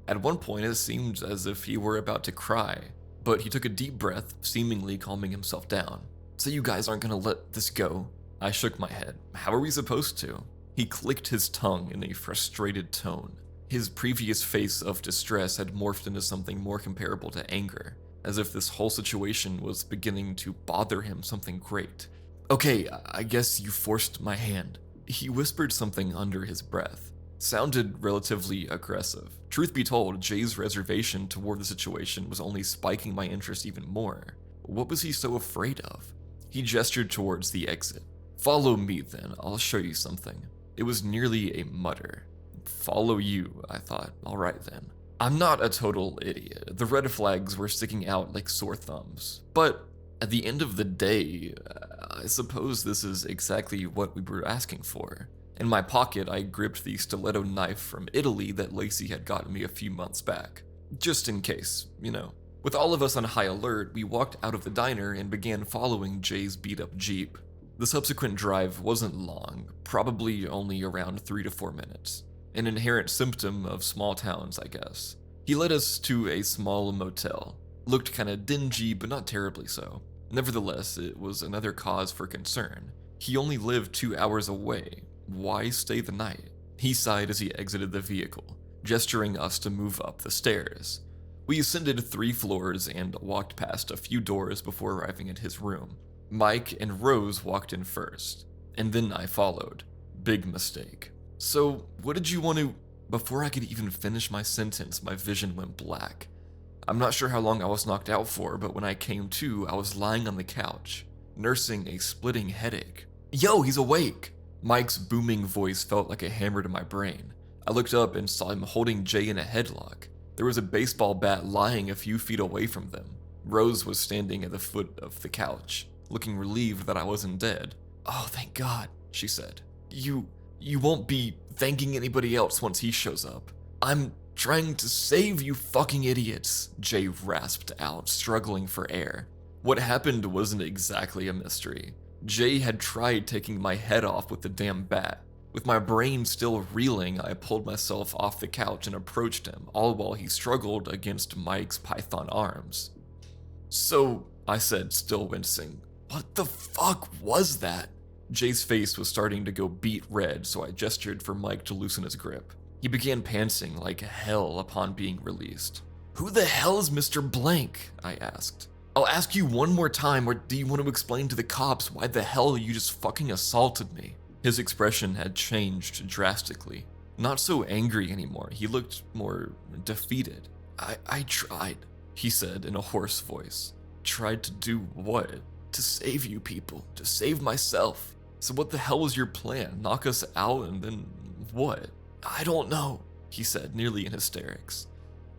At one point, it seemed as if he were about to cry, but he took a deep breath, seemingly calming himself down. So you guys aren't gonna let this go? I shook my head. How are we supposed to? He clicked his tongue in a frustrated tone. His previous face of distress had morphed into something more comparable to anger, as if this whole situation was beginning to bother him something great. Okay, I guess you forced my hand. He whispered something under his breath. Sounded relatively aggressive. Truth be told, Jay's reservation toward the situation was only spiking my interest even more. What was he so afraid of? He gestured towards the exit. Follow me then, I'll show you something. It was nearly a mutter. Follow you, I thought. Alright then. I'm not a total idiot. The red flags were sticking out like sore thumbs. But at the end of the day, I suppose this is exactly what we were asking for. In my pocket, I gripped the stiletto knife from Italy that Lacey had gotten me a few months back. Just in case, you know. With all of us on high alert, we walked out of the diner and began following Jay's beat-up Jeep. The subsequent drive wasn't long, probably only around 3 to 4 minutes. An inherent symptom of small towns, I guess. He led us to a small motel. Looked kinda dingy, but not terribly so. Nevertheless, it was another cause for concern. He only lived 2 hours away. Why stay the night? He sighed as he exited the vehicle, gesturing us to move up the stairs. We ascended 3 floors and walked past a few doors before arriving at his room. Mike and Rose walked in first, and then I followed. Big mistake. So, what did you want to... Before I could even finish my sentence, my vision went black. I'm not sure how long I was knocked out for, but when I came to, I was lying on the couch, nursing a splitting headache. Yo, he's awake! Mike's booming voice felt like a hammer to my brain. I looked up and saw him holding Jay in a headlock. There was a baseball bat lying a few feet away from them. Rose was standing at the foot of the couch, looking relieved that I wasn't dead. Oh, thank God, she said. You won't be thanking anybody else once he shows up. I'm trying to save you fucking idiots, Jay rasped out, struggling for air. What happened wasn't exactly a mystery. Jay had tried taking my head off with the damn bat. With my brain still reeling, I pulled myself off the couch and approached him, all while he struggled against Mike's python arms. So, I said, still wincing, what the fuck was that? Jay's face was starting to go beet red, so I gestured for Mike to loosen his grip. He began pantsing like hell upon being released. Who the hell is Mr. Blank? I asked. I'll ask you one more time, or do you want to explain to the cops why the hell you just fucking assaulted me? His expression had changed drastically. Not so angry anymore, he looked more defeated. I tried, he said in a hoarse voice. Tried to do what? To save you people, to save myself. So what the hell was your plan? Knock us out and then what? I don't know, he said, nearly in hysterics.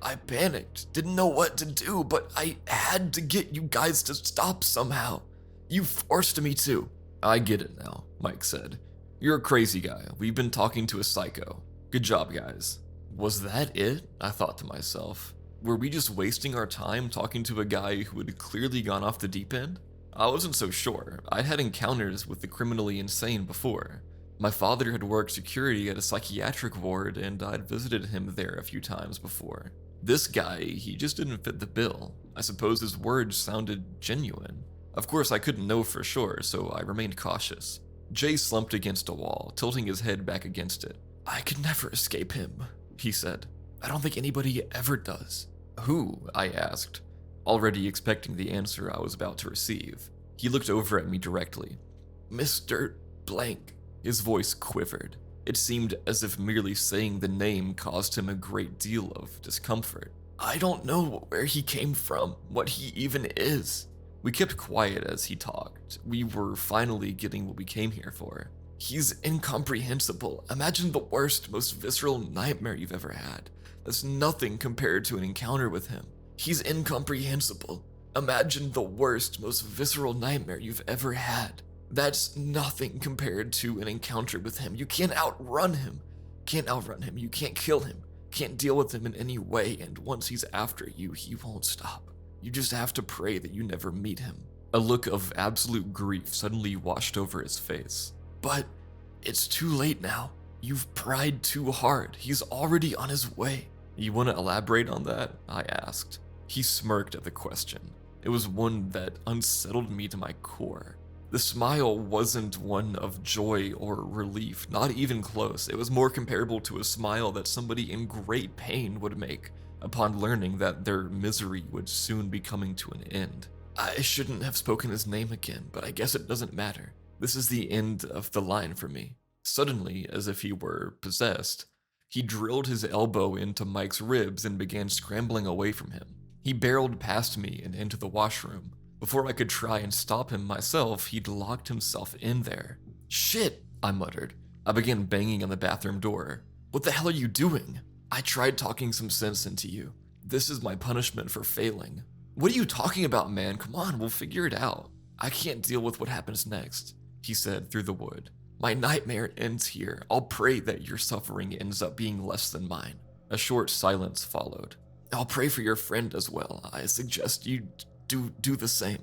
I panicked, didn't know what to do, but I had to get you guys to stop somehow. You forced me to. I get it now, Mike said. You're a crazy guy. We've been talking to a psycho. Good job, guys. Was that it? I thought to myself. Were we just wasting our time talking to a guy who had clearly gone off the deep end? I wasn't so sure. I'd had encounters with the criminally insane before. My father had worked security at a psychiatric ward, and I'd visited him there a few times before. This guy, he just didn't fit the bill. I suppose his words sounded genuine. Of course, I couldn't know for sure, so I remained cautious. Jay slumped against a wall, tilting his head back against it. I could never escape him, he said. I don't think anybody ever does. Who? I asked, already expecting the answer I was about to receive. He looked over at me directly. Mr. Blank. His voice quivered. It seemed as if merely saying the name caused him a great deal of discomfort. I don't know where he came from, what he even is. We kept quiet as he talked. We were finally getting what we came here for. He's incomprehensible. Imagine the worst, most visceral nightmare you've ever had. That's nothing compared to an encounter with him. He's incomprehensible. Imagine the worst, most visceral nightmare you've ever had. That's nothing compared to an encounter with him. You can't outrun him. You can't kill him. Can't deal with him in any way, and once he's after you, he won't stop. You just have to pray that you never meet him. A look of absolute grief suddenly washed over his face. But it's too late now. You've pried too hard. He's already on his way. You want to elaborate on that? I asked. He smirked at the question. It was one that unsettled me to my core. The smile wasn't one of joy or relief, not even close. It was more comparable to a smile that somebody in great pain would make upon learning that their misery would soon be coming to an end. I shouldn't have spoken his name again, but I guess it doesn't matter. This is the end of the line for me. Suddenly, as if he were possessed, he drilled his elbow into Mike's ribs and began scrambling away from him. He barreled past me and into the washroom. Before I could try and stop him myself, he'd locked himself in there. Shit, I muttered. I began banging on the bathroom door. What the hell are you doing? I tried talking some sense into you. This is my punishment for failing. What are you talking about, man? Come on, we'll figure it out. I can't deal with what happens next, he said through the wood. My nightmare ends here. I'll pray that your suffering ends up being less than mine. A short silence followed. I'll pray for your friend as well. I suggest you do the same.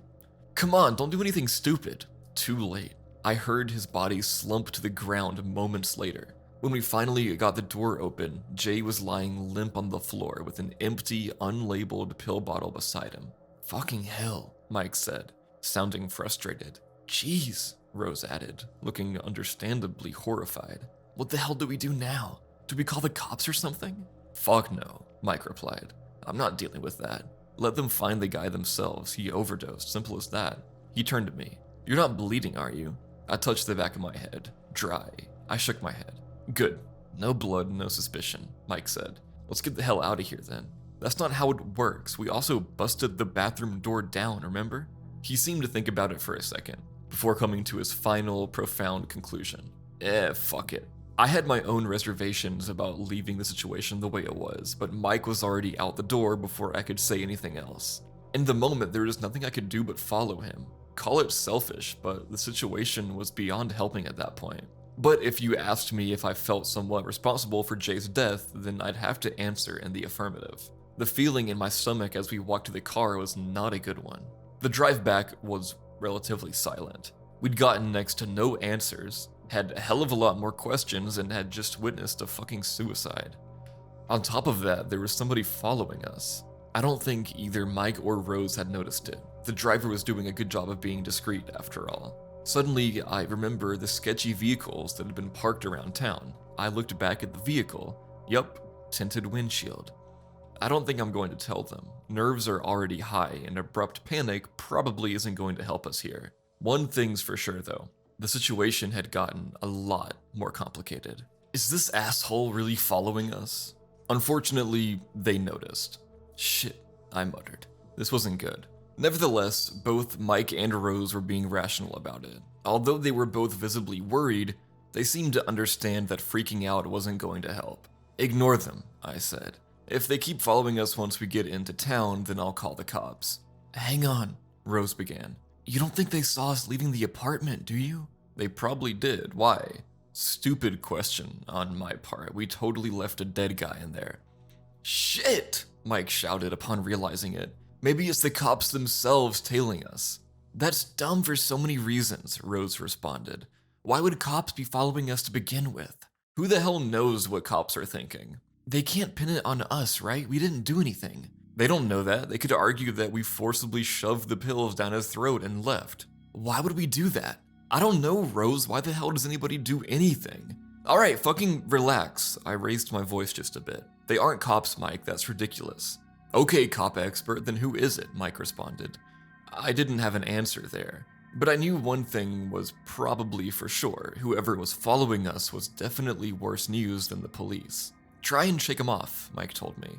Come on, don't do anything stupid. Too late. I heard his body slump to the ground moments later. When we finally got the door open, Jay was lying limp on the floor with an empty, unlabeled pill bottle beside him. Fucking hell, Mike said, sounding frustrated. Jeez, Rose added, looking understandably horrified. What the hell do we do now? Do we call the cops or something? Fuck no, Mike replied. I'm not dealing with that. Let them find the guy themselves. He overdosed, simple as that. He turned to me. You're not bleeding, are you? I touched the back of my head. Dry. I shook my head. Good. No blood, no suspicion, Mike said. Let's get the hell out of here then. That's not how it works. We also busted the bathroom door down, remember? He seemed to think about it for a second, before coming to his final, profound conclusion. Fuck it. I had my own reservations about leaving the situation the way it was, but Mike was already out the door before I could say anything else. In the moment, there was nothing I could do but follow him. Call it selfish, but the situation was beyond helping at that point. But if you asked me if I felt somewhat responsible for Jay's death, then I'd have to answer in the affirmative. The feeling in my stomach as we walked to the car was not a good one. The drive back was relatively silent. We'd gotten next to no answers, had a hell of a lot more questions, and had just witnessed a fucking suicide. On top of that, there was somebody following us. I don't think either Mike or Rose had noticed it. The driver was doing a good job of being discreet after all. Suddenly, I remember the sketchy vehicles that had been parked around town. I looked back at the vehicle. Yup, tinted windshield. I don't think I'm going to tell them. Nerves are already high, and abrupt panic probably isn't going to help us here. One thing's for sure though. The situation had gotten a lot more complicated. Is this asshole really following us? Unfortunately, they noticed. Shit, I muttered. This wasn't good. Nevertheless, both Mike and Rose were being rational about it. Although they were both visibly worried, they seemed to understand that freaking out wasn't going to help. Ignore them, I said. If they keep following us once we get into town, then I'll call the cops. Hang on, Rose began. You don't think they saw us leaving the apartment, do you? They probably did. Why? Stupid question on my part. We totally left a dead guy in there. Shit! Mike shouted upon realizing it. Maybe it's the cops themselves tailing us. That's dumb for so many reasons, Rose responded. Why would cops be following us to begin with? Who the hell knows what cops are thinking? They can't pin it on us, right? We didn't do anything. They don't know that. They could argue that we forcibly shoved the pills down his throat and left. Why would we do that? I don't know, Rose. Why the hell does anybody do anything? Alright, fucking relax. I raised my voice just a bit. They aren't cops, Mike. That's ridiculous. Okay, cop expert, then who is it? Mike responded. I didn't have an answer there, but I knew one thing was probably for sure. Whoever was following us was definitely worse news than the police. Try and shake him off, Mike told me.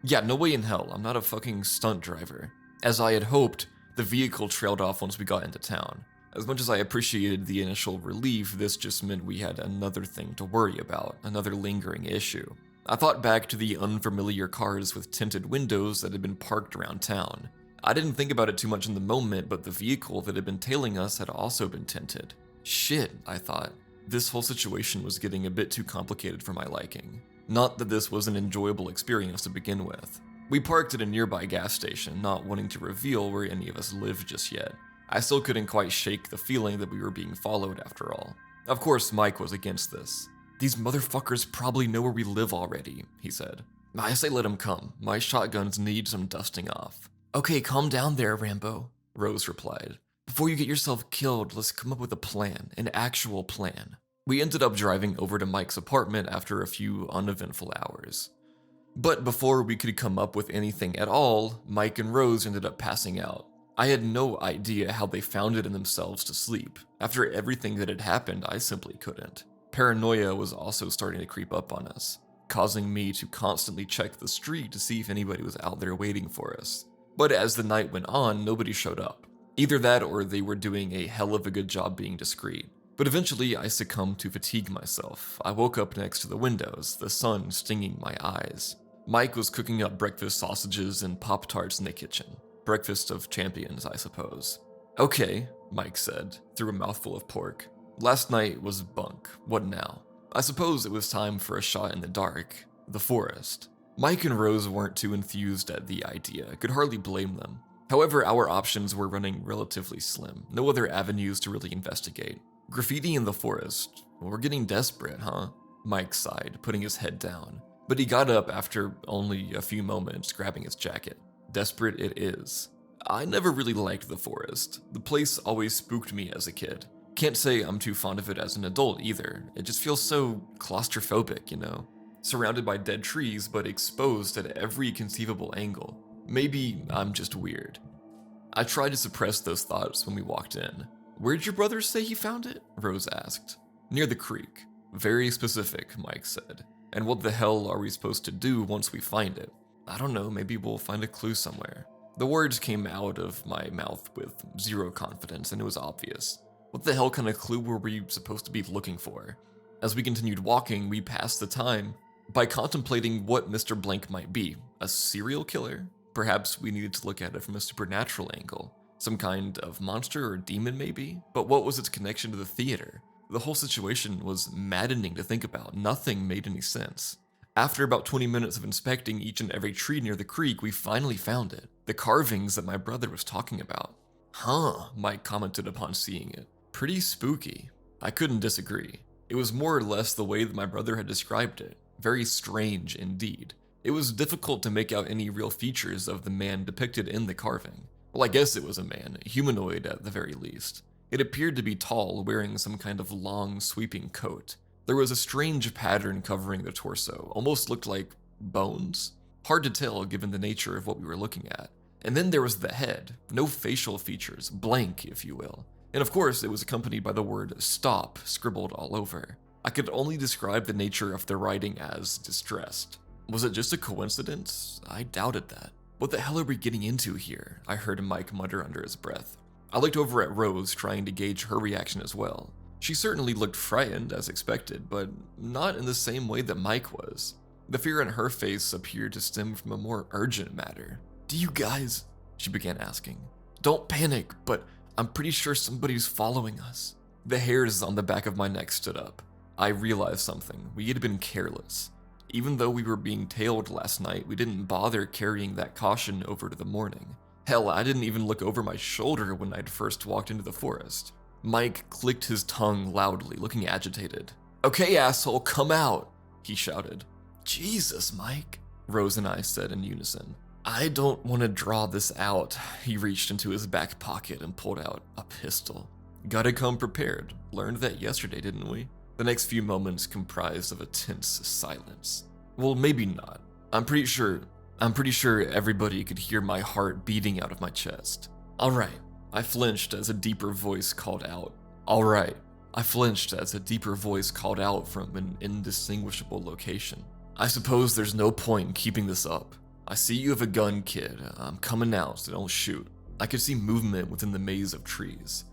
Yeah, no way in hell. I'm not a fucking stunt driver. As I had hoped, the vehicle trailed off once we got into town. As much as I appreciated the initial relief, this just meant we had another thing to worry about, another lingering issue. I thought back to the unfamiliar cars with tinted windows that had been parked around town. I didn't think about it too much in the moment, but the vehicle that had been tailing us had also been tinted. Shit, I thought. This whole situation was getting a bit too complicated for my liking. Not that this was an enjoyable experience to begin with. We parked at a nearby gas station, not wanting to reveal where any of us lived just yet. I still couldn't quite shake the feeling that we were being followed after all. Of course, Mike was against this. These motherfuckers probably know where we live already, he said. I say let them come. My shotguns need some dusting off. Okay, calm down there, Rambo, Rose replied. Before you get yourself killed, let's come up with a plan, an actual plan. We ended up driving over to Mike's apartment after a few uneventful hours. But before we could come up with anything at all, Mike and Rose ended up passing out. I had no idea how they found it in themselves to sleep. After everything that had happened, I simply couldn't. Paranoia was also starting to creep up on us, causing me to constantly check the street to see if anybody was out there waiting for us. But as the night went on, nobody showed up. Either that or they were doing a hell of a good job being discreet. But eventually I succumbed to fatigue myself. I woke up next to the windows, the sun stinging my eyes. Mike was cooking up breakfast sausages and Pop-Tarts in the kitchen. Breakfast of champions, I suppose. Okay, Mike said, through a mouthful of pork. Last night was bunk. What now? I suppose it was time for a shot in the dark. The forest. Mike and Rose weren't too enthused at the idea. I could hardly blame them. However, our options were running relatively slim. No other avenues to really investigate. Graffiti in the forest. Well, we're getting desperate, huh? Mike sighed, putting his head down. But he got up after only a few moments, grabbing his jacket. Desperate it is. I never really liked the forest. The place always spooked me as a kid. Can't say I'm too fond of it as an adult either. It just feels so claustrophobic, you know? Surrounded by dead trees, but exposed at every conceivable angle. Maybe I'm just weird. I tried to suppress those thoughts when we walked in. Where'd your brother say he found it? Rose asked. Near the creek. Very specific, Mike said. And what the hell are we supposed to do once we find it? I don't know, maybe we'll find a clue somewhere. The words came out of my mouth with zero confidence, and it was obvious. What the hell kind of clue were we supposed to be looking for? As we continued walking, we passed the time by contemplating what Mr. Blank might be. A serial killer? Perhaps we needed to look at it from a supernatural angle. Some kind of monster or demon maybe? But what was its connection to the theater? The whole situation was maddening to think about. Nothing made any sense. After about 20 minutes of inspecting each and every tree near the creek, we finally found it. The carvings that my brother was talking about. Huh, Mike commented upon seeing it. Pretty spooky. I couldn't disagree. It was more or less the way that my brother had described it. Very strange indeed. It was difficult to make out any real features of the man depicted in the carving. Well, I guess it was a man, humanoid at the very least. It appeared to be tall, wearing some kind of long, sweeping coat. There was a strange pattern covering the torso, almost looked like bones. Hard to tell given the nature of what we were looking at. And then there was the head, no facial features, blank if you will. And of course it was accompanied by the word stop scribbled all over. I could only describe the nature of the writing as distressed. Was it just a coincidence? I doubted that. What the hell are we getting into here? I heard Mike mutter under his breath. I looked over at Rose, trying to gauge her reaction as well. She certainly looked frightened as expected, but not in the same way that Mike was. The fear on her face appeared to stem from a more urgent matter. Do you guys? She began asking. Don't panic, but I'm pretty sure somebody's following us. The hairs on the back of my neck stood up. I realized something. We had been careless. Even though we were being tailed last night, we didn't bother carrying that caution over to the morning. Hell, I didn't even look over my shoulder when I'd first walked into the forest. Mike clicked his tongue loudly, looking agitated. Okay, asshole, come out, he shouted. Jesus, Mike, Rose and I said in unison. I don't want to draw this out. He reached into his back pocket and pulled out a pistol. Gotta come prepared. Learned that yesterday, didn't we? The next few moments comprised of a tense silence. Well, maybe not. I'm pretty sure everybody could hear my heart beating out of my chest. All right. I flinched as a deeper voice called out. All right. I flinched as a deeper voice called out from an indistinguishable location. I suppose there's no point in keeping this up. I see you have a gun, kid. I'm coming out, so don't shoot. I could see movement within the maze of trees.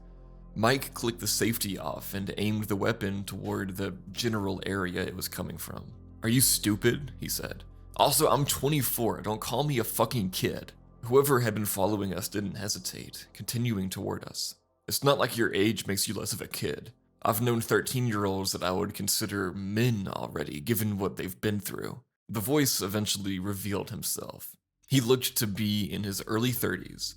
Mike clicked the safety off and aimed the weapon toward the general area it was coming from. Are you stupid? He said. Also, I'm 24. Don't call me a fucking kid. Whoever had been following us didn't hesitate, continuing toward us. It's not like your age makes you less of a kid. I've known 13-year-olds that I would consider men already, given what they've been through. The voice eventually revealed himself. He looked to be in his early 30s,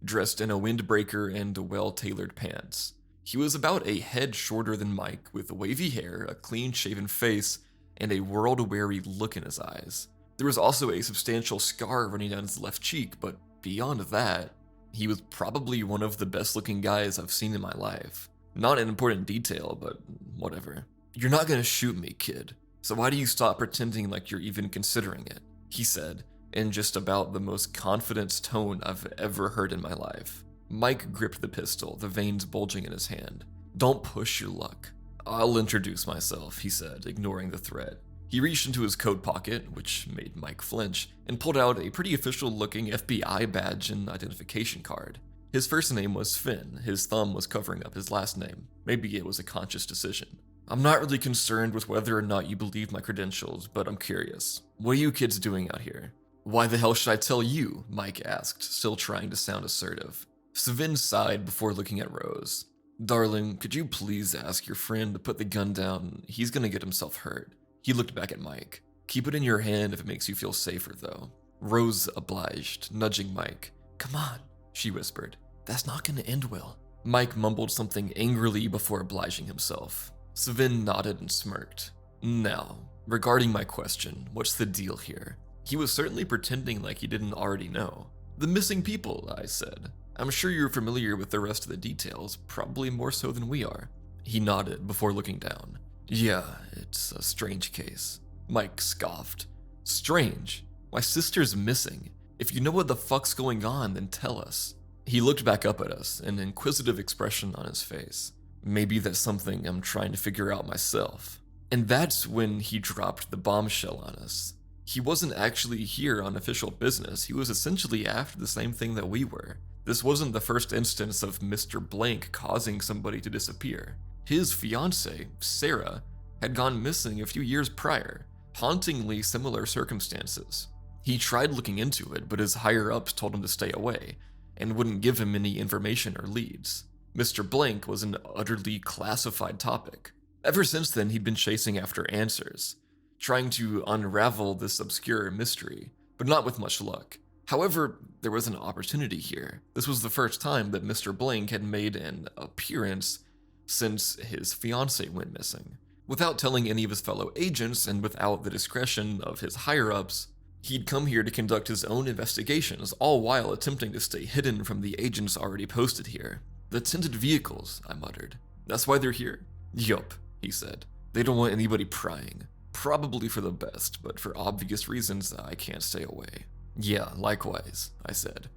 dressed in a windbreaker and well-tailored pants. He was about a head shorter than Mike, with wavy hair, a clean-shaven face, and a world-weary look in his eyes. There was also a substantial scar running down his left cheek, but beyond that, he was probably one of the best-looking guys I've seen in my life. Not an important detail, but whatever. You're not gonna shoot me, kid. So why do you stop pretending like you're even considering it? He said, in just about the most confident tone I've ever heard in my life. Mike gripped the pistol, the veins bulging in his hand. Don't push your luck. I'll introduce myself, he said, ignoring the threat. He reached into his coat pocket, which made Mike flinch, and pulled out a pretty official-looking FBI badge and identification card. His first name was Finn. His thumb was covering up his last name. Maybe it was a conscious decision. I'm not really concerned with whether or not you believe my credentials, but I'm curious. What are you kids doing out here? Why the hell should I tell you? Mike asked, still trying to sound assertive. Savin sighed before looking at Rose. Darling, could you please ask your friend to put the gun down? He's gonna get himself hurt. He looked back at Mike. Keep it in your hand if it makes you feel safer, though. Rose obliged, nudging Mike. Come on, she whispered. That's not gonna end well. Mike mumbled something angrily before obliging himself. Savin nodded and smirked. Now, regarding my question, what's the deal here? He was certainly pretending like he didn't already know. The missing people, I said. I'm sure you're familiar with the rest of the details, probably more so than we are. He nodded before looking down. Yeah, it's a strange case. Mike scoffed. Strange? My sister's missing. If you know what the fuck's going on, then tell us. He looked back up at us, an inquisitive expression on his face. Maybe that's something I'm trying to figure out myself. And that's when he dropped the bombshell on us. He wasn't actually here on official business, he was essentially after the same thing that we were. This wasn't the first instance of Mr. Blank causing somebody to disappear. His fiancée, Sarah, had gone missing a few years prior, hauntingly similar circumstances. He tried looking into it, but his higher-ups told him to stay away, and wouldn't give him any information or leads. Mr. Blank was an utterly classified topic. Ever since then, he'd been chasing after answers, trying to unravel this obscure mystery, but not with much luck. However, there was an opportunity here. This was the first time that Mr. Blank had made an appearance since his fiancée went missing. Without telling any of his fellow agents and without the discretion of his higher-ups, he'd come here to conduct his own investigations, all while attempting to stay hidden from the agents already posted here. The tinted vehicles, I muttered. That's why they're here? Yup, he said. They don't want anybody prying. Probably for the best, but for obvious reasons, I can't stay away. Yeah, likewise, I said.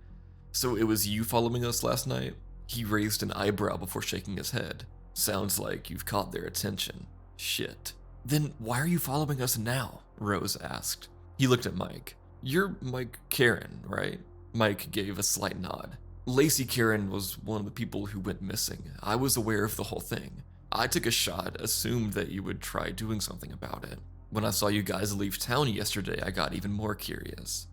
So it was you following us last night? He raised an eyebrow before shaking his head. Sounds like you've caught their attention. Shit. Then why are you following us now? Rose asked. He looked at Mike. You're Mike Karen, right? Mike gave a slight nod. Lacey Karen was one of the people who went missing. I was aware of the whole thing. I took a shot, assumed that you would try doing something about it. When I saw you guys leave town yesterday, I got even more curious.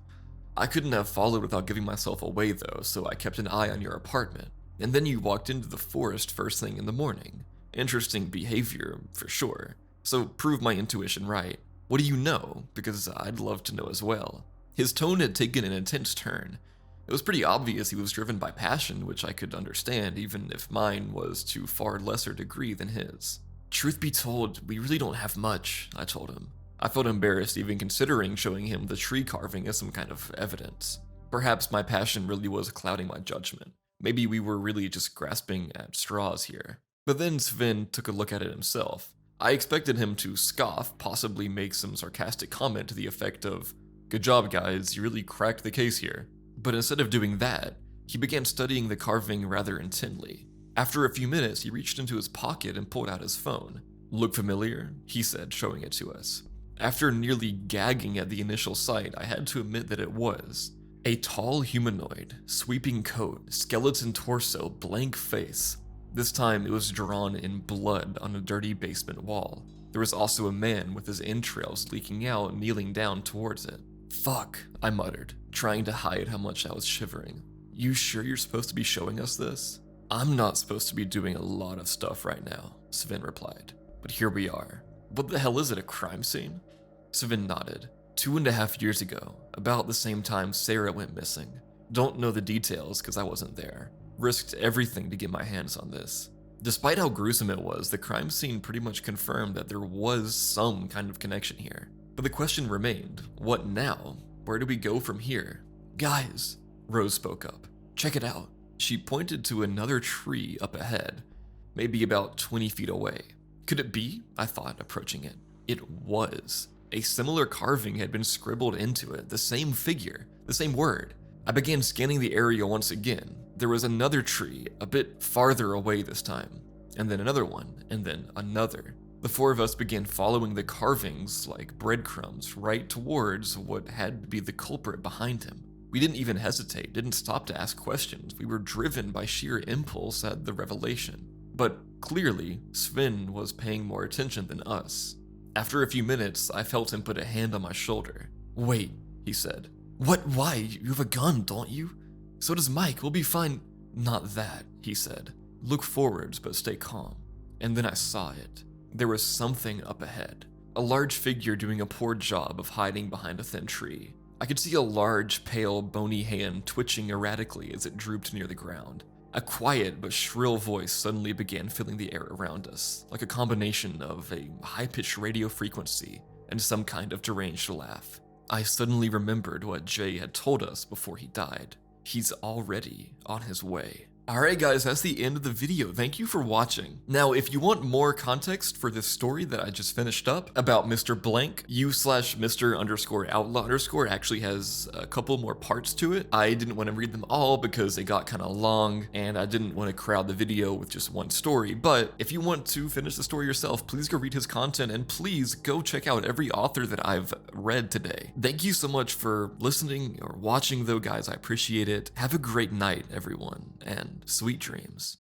I couldn't have followed without giving myself away though, so I kept an eye on your apartment. And then you walked into the forest first thing in the morning. Interesting behavior, for sure. So prove my intuition right. What do you know? Because I'd love to know as well. His tone had taken an intense turn. It was pretty obvious he was driven by passion, which I could understand, even if mine was to far lesser degree than his. Truth be told, we really don't have much, I told him. I felt embarrassed even considering showing him the tree carving as some kind of evidence. Perhaps my passion really was clouding my judgment. Maybe we were really just grasping at straws here. But then Sven took a look at it himself. I expected him to scoff, possibly make some sarcastic comment to the effect of, "Good job, guys, you really cracked the case here." But instead of doing that, he began studying the carving rather intently. After a few minutes, he reached into his pocket and pulled out his phone. "Look familiar?" he said, showing it to us. After nearly gagging at the initial sight, I had to admit that it was. A tall humanoid, sweeping coat, skeleton torso, blank face. This time it was drawn in blood on a dirty basement wall. There was also a man with his entrails leaking out, kneeling down towards it. "Fuck," I muttered, trying to hide how much I was shivering. "You sure you're supposed to be showing us this?" "I'm not supposed to be doing a lot of stuff right now," Sven replied. "But here we are. What the hell is it, a crime scene?" Sven nodded. 2.5 years ago, about the same time Sarah went missing. Don't know the details because I wasn't there. Risked everything to get my hands on this. Despite how gruesome it was, the crime scene pretty much confirmed that there was some kind of connection here. But the question remained, what now? Where do we go from here? "Guys," Rose spoke up. "Check it out." She pointed to another tree up ahead, maybe about 20 feet away. Could it be? I thought, approaching it. It was. A similar carving had been scribbled into it, the same figure, the same word. I began scanning the area once again. There was another tree, a bit farther away this time, and then another one, and then another. The four of us began following the carvings like breadcrumbs right towards what had to be the culprit behind him. We didn't even hesitate, didn't stop to ask questions. We were driven by sheer impulse at the revelation. But clearly, Sven was paying more attention than us. After a few minutes, I felt him put a hand on my shoulder. "Wait," he said. "What? Why? You have a gun, don't you?" "So does Mike, we'll be fine." "Not that," he said. "Look forwards, but stay calm." And then I saw it. There was something up ahead. A large figure doing a poor job of hiding behind a thin tree. I could see a large, pale, bony hand twitching erratically as it drooped near the ground. A quiet but shrill voice suddenly began filling the air around us, like a combination of a high-pitched radio frequency and some kind of deranged laugh. I suddenly remembered what Jay had told us before he died. He's already on his way. Alright guys, that's the end of the video. Thank you for watching. Now, if you want more context for this story that I just finished up about Mr. Blank, u/Mr_outlaw_ actually has a couple more parts to it. I didn't want to read them all because they got kind of long and I didn't want to crowd the video with just one story. But if you want to finish the story yourself, please go read his content and please go check out every author that I've read today. Thank you so much for listening or watching though, guys. I appreciate it. Have a great night, everyone, and sweet dreams.